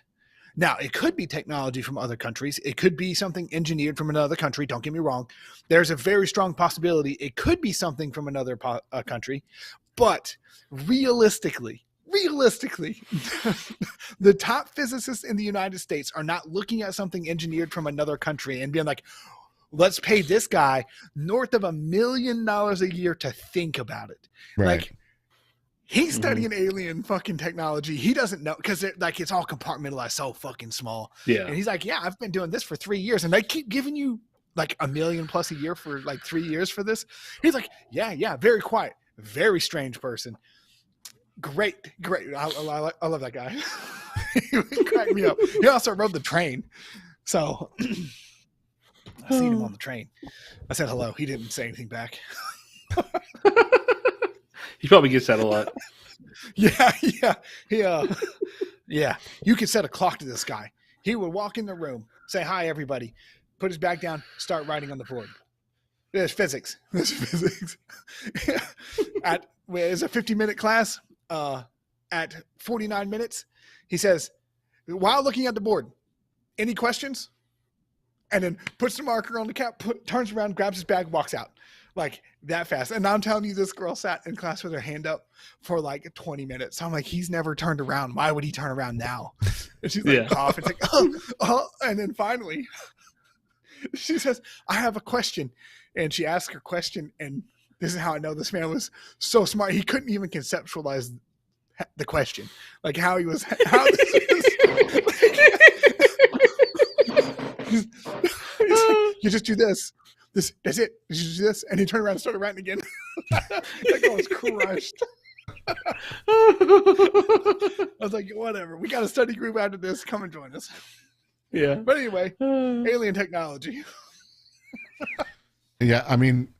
Now, it could be technology from other countries. It could be something engineered from another country. Don't get me wrong. There's a very strong possibility it could be something from another country. But realistically, realistically, the top physicists in the United States are not looking at something engineered from another country and being like, let's pay this guy north of $1 million a year to think about it. Right. Like, he's studying alien fucking technology. He doesn't know, because like it's all compartmentalized so fucking small. Yeah. And he's like, yeah, I've been doing this for 3 years, and they keep giving you like $1 million plus a year for like 3 years for this. He's like, yeah, very quiet, very strange person. Great. I love that guy. He cracked me up. He also rode the train. So I seen him on the train. I said hello. He didn't say anything back. He probably gets that a lot. Yeah. Yeah. You could set a clock to this guy. He would walk in the room, say hi, everybody, put his back down, start writing on the board. There's physics. It's a 50-minute class. At 49 minutes, he says, while looking at the board, any questions? And then puts the marker on the cap, turns around, grabs his bag, walks out. Like that fast. And I'm telling you, this girl sat in class with her hand up for like 20 minutes. So I'm like, he's never turned around. Why would he turn around now? And she's like, cough. It's like, oh. And then finally, she says, I have a question. And she asked her question. And this is how I know this man was so smart. He couldn't even conceptualize the question. Like how he was. He's like, you just do this. That's it. You just do this. And he turned around and started writing again. That guy was crushed. I was like, whatever. We got a study group after this. Come and join us. Yeah. But anyway, alien technology. Yeah, I mean,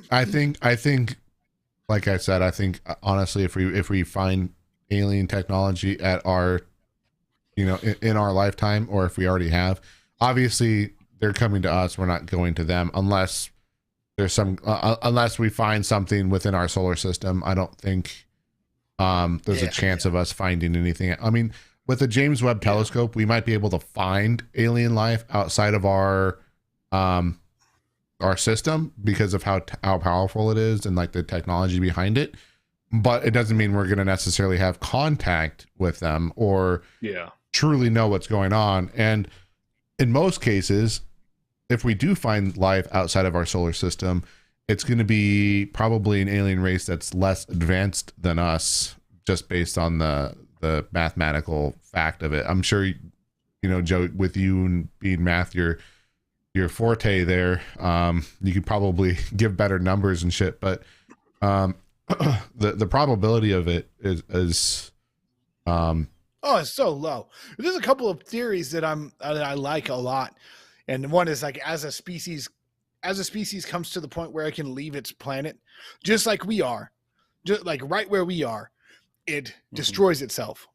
I think, like I said, I think honestly, if we find alien technology at our, in our lifetime, or if we already have, obviously they're coming to us. We're not going to them unless there's unless we find something within our solar system. I don't think there's a chance of us finding anything. I mean, with the James Webb Telescope, we might be able to find alien life outside of our system because of how powerful it is and like the technology behind it. But it doesn't mean we're going to necessarily have contact with them or truly know what's going on. And in most cases, if we do find life outside of our solar system, it's going to be probably an alien race that's less advanced than us, just based on the mathematical fact of it. I'm sure, Joe, with you and being math, your forte there, you could probably give better numbers and shit, but the probability of it is it's so low. There's a couple of theories that I like a lot. And one is like, as a species comes to the point where it can leave its planet, just like we are, just like right where we are, it destroys itself.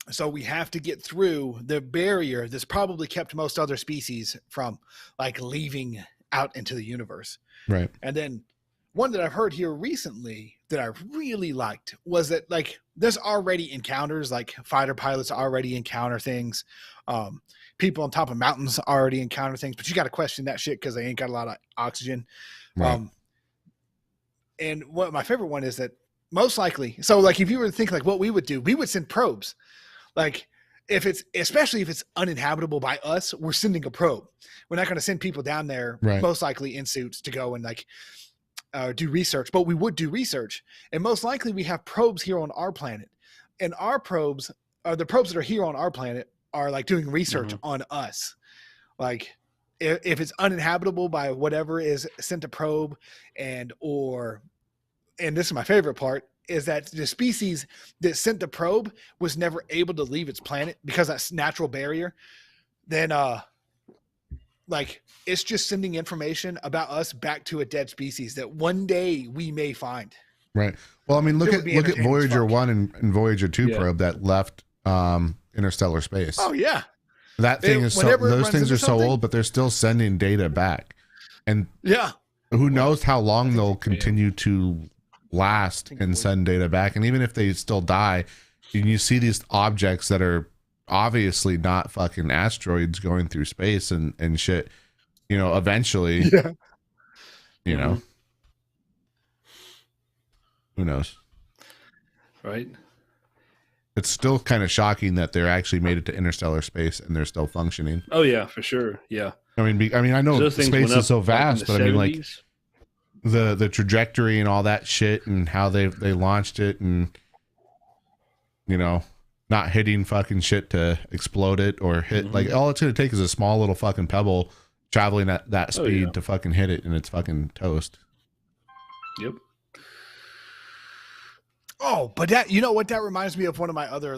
So we have to get through the barrier that's probably kept most other species from like leaving out into the universe. Right. And then one that I've heard here recently that I really liked was that like there's already encounters, like fighter pilots already encounter things. People on top of mountains already encounter things, but you got to question that shit because they ain't got a lot of oxygen. Right. And what my favorite one is that most likely, so like if you were to think like what we would do, we would send probes. Like especially if it's uninhabitable by us, we're sending a probe. We're not going to send people down there, most likely in suits, to go and like do research, but we would do research. And most likely we have probes here on our planet, and our probes are the probes that are here on our planet are like doing research on us. Like if it's uninhabitable by whatever is sent a probe, and this is my favorite part, is that the species that sent the probe was never able to leave its planet because that's natural barrier. Then like it's just sending information about us back to a dead species that one day we may find. Right. Well, I mean, look at Voyager 1 and Voyager 2 probe that left interstellar space. Oh yeah. That thing is those things are so old, but they're still sending data back. And who knows how long they'll continue to last and send data back. And even if they still die, you see these objects that are obviously not fucking asteroids going through space and shit, eventually, who knows? Right. it's still kind of shocking that they're actually made it to interstellar space and they're still functioning. Oh yeah, for sure. Yeah. I mean, I know space is so vast, but I mean, like the trajectory and all that shit, and how they launched it, and not hitting fucking shit to explode it or hit like all it's gonna take is a small little fucking pebble traveling at that speed to fucking hit it, and it's fucking toast. Yep. Oh, but that what that reminds me of one of my other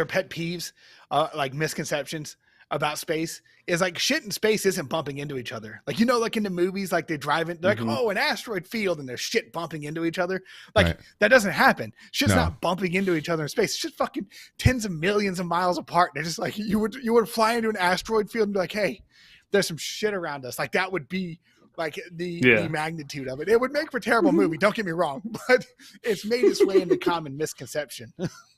pet peeves, like misconceptions about space is like shit in space isn't bumping into each other. Like like in the movies, like they drive in, they're like, oh, an asteroid field, and there's shit bumping into each other. Like that doesn't happen. Shit's not bumping into each other in space. It's just fucking tens of millions of miles apart. They're just like you would fly into an asteroid field and be like, hey, there's some shit around us. Like that would be like the magnitude of it. It would make for a terrible movie. Don't get me wrong, but it's made its way into common misconception.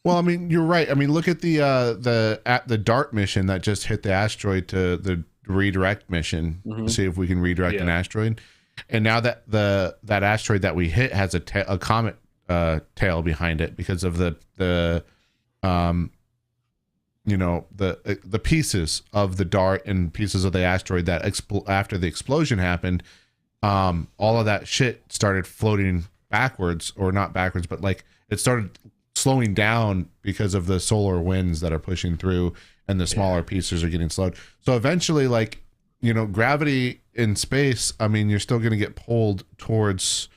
Well, I mean, you're right. I mean, look at the DART mission that just hit the asteroid to the redirect mission to see if we can redirect an asteroid. And now that that asteroid that we hit has a comet tail behind it because of the pieces of the DART and pieces of the asteroid that after the explosion happened, all of that shit started floating backwards, or not backwards, but like it started slowing down because of the solar winds that are pushing through, and the smaller pieces are getting slowed. So eventually, like, gravity in space, I mean, you're still going to get pulled towards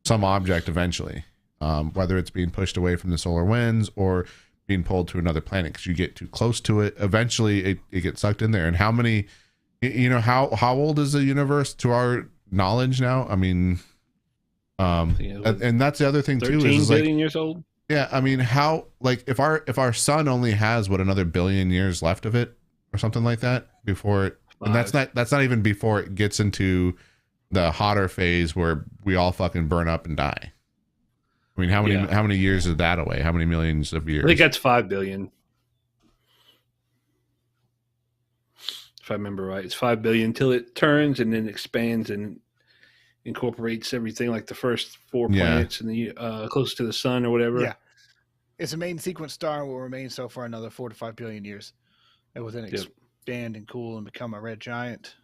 some object eventually, whether it's being pushed away from the solar winds or being pulled to another planet because you get too close to it. Eventually it gets sucked in there. And how many, how old is the universe to our knowledge now? I mean, and that's the other thing too, 13 is billion like, years old. Yeah. I mean, how, like if our sun only has another billion years left of it or something like that before it, and that's not even before it gets into the hotter phase where we all fucking burn up and die. I mean, how many years is that away? How many millions of years? I think that's 5 billion. If I remember right, it's 5 billion till it turns and then expands and incorporates everything, like the first 4 planets and the closest to the sun or whatever. Yeah, it's a main sequence star and will remain so for another 4 to 5 billion years. It will then expand and cool and become a red giant,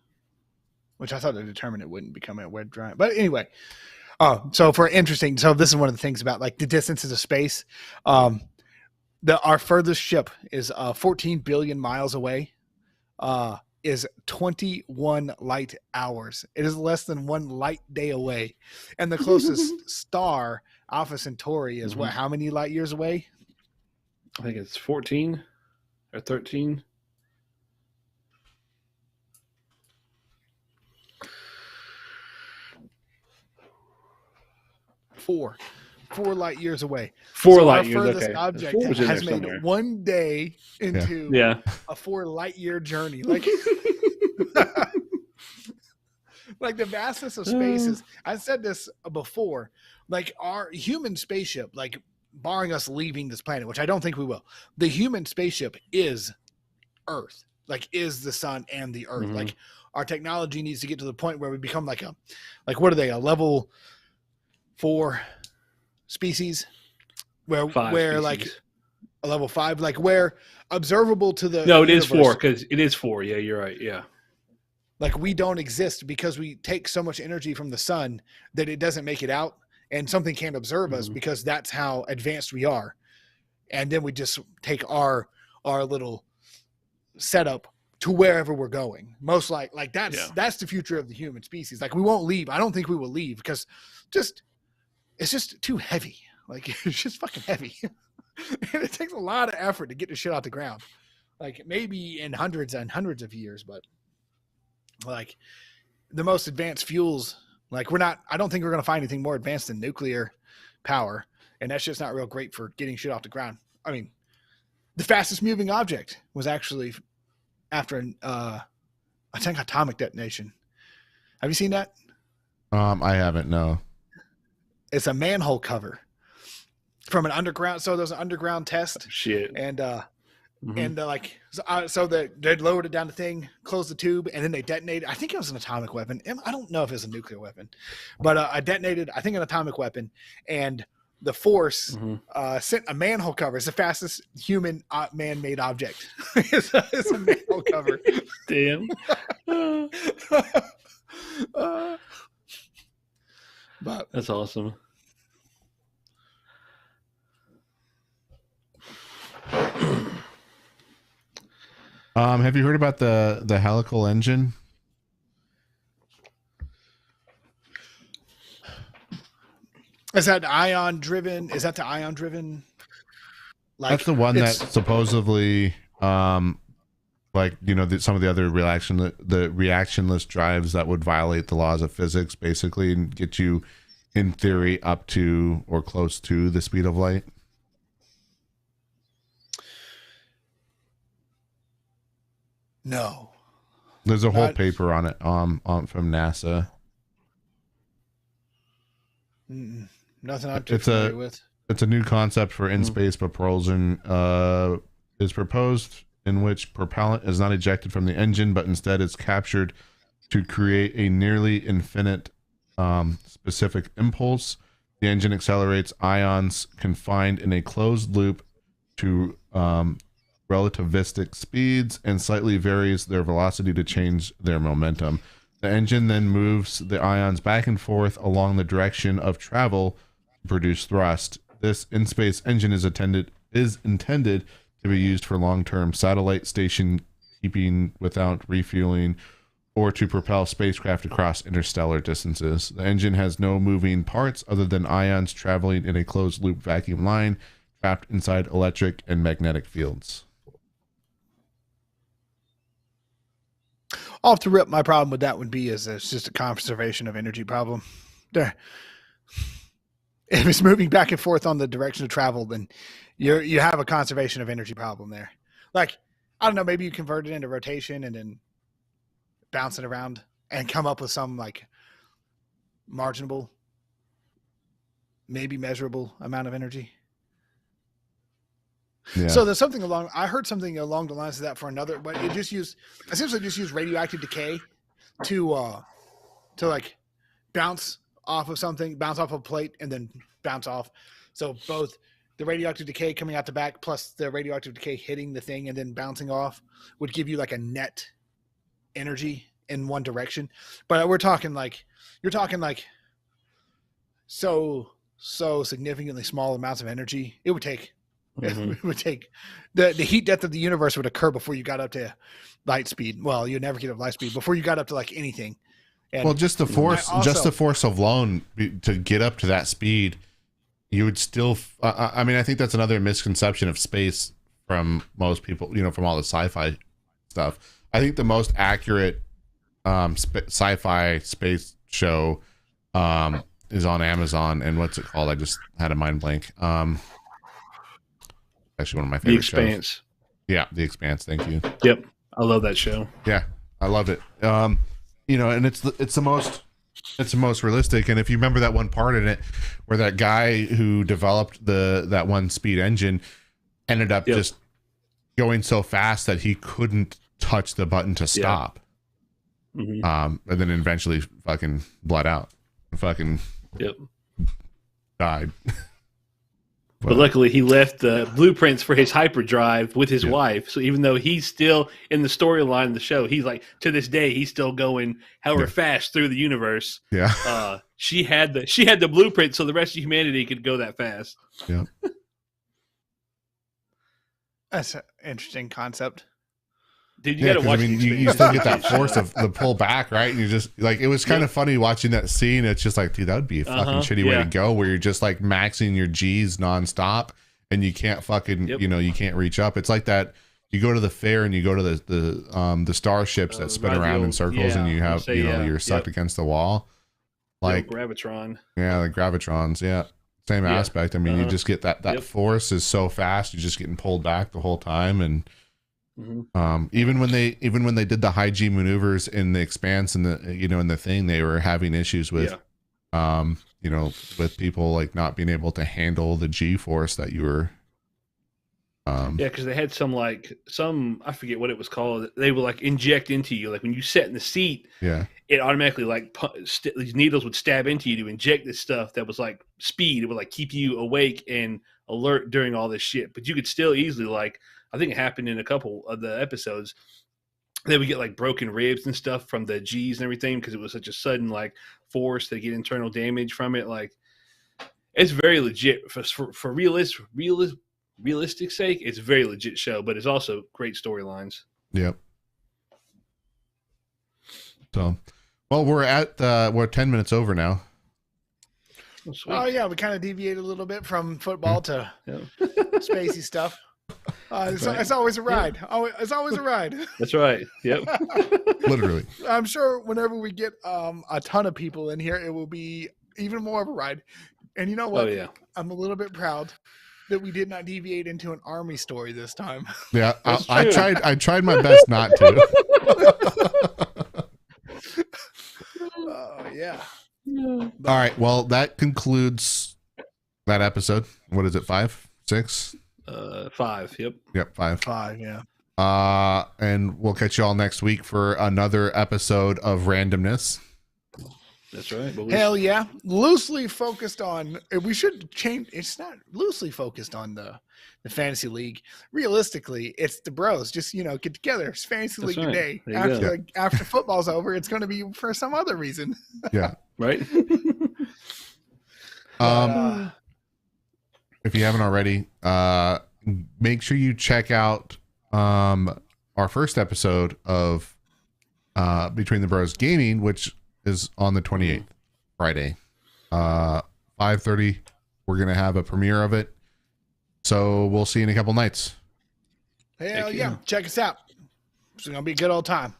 which I thought they determined it wouldn't become a red giant. But anyway. So this is one of the things about like the distances of space. Our furthest ship is 14 billion miles away, is 21 light hours. It is less than 1 light day away. And the closest star, Alpha Centauri, is how many light years away? I think it's 14 or 13. Four light years away. 4 light years. Our furthest object has made somewhere. 1 day into a 4 light year journey. Like, like the vastness of space is. I said this before. Like our human spaceship, like barring us leaving this planet, which I don't think we will. The human spaceship is Earth. Like is the sun and the Earth. Like our technology needs to get to the point where we become like what are they? A level 4 species where species. Like a level 5, like where observable to the it is 4 because it is 4. Yeah, you're right. Yeah, like we don't exist because we take so much energy from the sun that it doesn't make it out, and something can't observe us because that's how advanced we are. And then we just take our little setup to wherever we're going. Most like that's the future of the human species. Like we won't leave. I don't think we will leave because it's just too heavy. Like it's just fucking heavy. And it takes a lot of effort to get the shit off the ground. Like maybe in hundreds and hundreds of years, but like the most advanced fuels, like I don't think we're going to find anything more advanced than nuclear power. And that's just not real great for getting shit off the ground. I mean, the fastest moving object was actually after I think atomic detonation. Have you seen that? I haven't, no. It's a manhole cover from an underground. So there's an underground test. Shit. And so they lowered it down the thing, closed the tube, and then they detonated. I think it was an atomic weapon. I don't know if it was a nuclear weapon, but I detonated, I think, an atomic weapon. And the Force sent a manhole cover. It's the fastest human man-made object. It's a manhole cover. Damn. But That's awesome. Have you heard about the helical engine? is that ion driven? Is that the ion driven? Like, That's the one that supposedly, like, you know, some of the other reactionless drives that would violate the laws of physics, basically, and get you, in theory, up to or close to the speed of light. No. There's a whole paper on it, from NASA. Nothing I'm too familiar with. It's a new concept for in-space propulsion. Is proposed in which propellant is not ejected from the engine, but instead is captured to create a nearly infinite specific impulse. The engine accelerates ions confined in a closed loop to relativistic speeds and slightly varies their velocity to change their momentum. The engine then moves the ions back and forth along the direction of travel to produce thrust. This in-space engine is intended to be used for long-term satellite station keeping without refueling or to propel spacecraft across interstellar distances. The engine has no moving parts other than ions traveling in a closed-loop vacuum line trapped inside electric and magnetic fields. Off the rip, my problem with that would be is it's just a conservation of energy problem. There. If it's moving back and forth on the direction of travel, then you have a conservation of energy problem there. Like, I don't know, maybe you convert it into rotation and then bounce it around and come up with some like marginable, maybe measurable amount of energy. Yeah. So there's something I heard something along the lines of that for another, but it essentially just use radioactive decay to like bounce off of something, bounce off a plate and then bounce off. So both the radioactive decay coming out the back plus the radioactive decay hitting the thing and then bouncing off would give you like a net energy in one direction. But you're talking like so significantly small amounts of energy. It would take it would take the heat death of the universe would occur before you got up to light speed. Well, you'd never get up light speed before you got up to like anything. And well, just the force alone to get up to that speed, you would still. I mean, I think that's another misconception of space from most people. You know, from all the sci-fi stuff. I think the most accurate sci-fi space show is on Amazon, and what's it called? I just had a mind blank. Actually, one of my favorite shows. The Expanse. Yeah, The Expanse. Thank you. Yep, I love that show. Yeah, I love it. You know, and it's the most realistic. And if you remember that one part in it where that guy who developed that one speed engine ended up just going so fast that he couldn't touch the button to stop. And then eventually fucking bled out. Fucking died. But luckily, he left the blueprints for his hyperdrive with his wife. So even though he's still in the storyline of the show, he's like, to this day, he's still going however fast through the universe. Yeah. She had the blueprint, so the rest of humanity could go that fast. Yeah. That's an interesting concept. Dude, you gotta watch. I mean, you still get that force of the pull back, right? And you just like, it was kind of funny watching that scene. It's just like, dude, that would be a fucking shitty way to go, where you're just like maxing your G's nonstop, and you can't fucking, you know, you can't reach up. It's like that. You go to the fair and you go to the starships that spin around in circles, and you have you're sucked against the wall, like Gravitron. Yeah, like Gravitrons. Yeah, same aspect. I mean, you just get that force is so fast, you're just getting pulled back the whole time, and. Even when they did the high G maneuvers in the Expanse and in the thing, they were having issues with with people like not being able to handle the G force that you were because they had some I forget what it was called, they will like inject into you, like when you sat in the seat, it automatically like these needles would stab into you to inject this stuff that was like speed. It would like keep you awake and alert during all this shit. But you could still easily like, I think it happened in a couple of the episodes. They would get like broken ribs and stuff from the G's and everything because it was such a sudden like force. They get internal damage from it. Like it's very legit for realistic sake. It's a very legit show, but it's also great storylines. Yep. So, well, we're 10 minutes over now. Oh yeah, we kind of deviated a little bit from football to spacey stuff. It's always a ride. It's always a ride. That's right. Yep. Literally. I'm sure whenever we get a ton of people in here, it will be even more of a ride. And you know what? Oh yeah. I'm a little bit proud that we did not deviate into an army story this time. Yeah, I tried my best not to. Oh yeah. All right. Well, that concludes that episode. What is it? 5, 6? 5. Yep. Yep. 5. 5. Yeah. And we'll catch you all next week for another episode of randomness. That's right. Hell yeah. Loosely focused on, we should change. It's not loosely focused on the fantasy league. Realistically, it's the bros. Just, get together. It's fantasy league today. After football's over, it's going to be for some other reason. Yeah. Right. If you haven't already, make sure you check out our first episode of Between the Bros Gaming, which is on the 28th, Friday, 5:30. We're gonna have a premiere of it, so we'll see you in a couple nights. Hell yeah! Check us out. It's gonna be a good old time.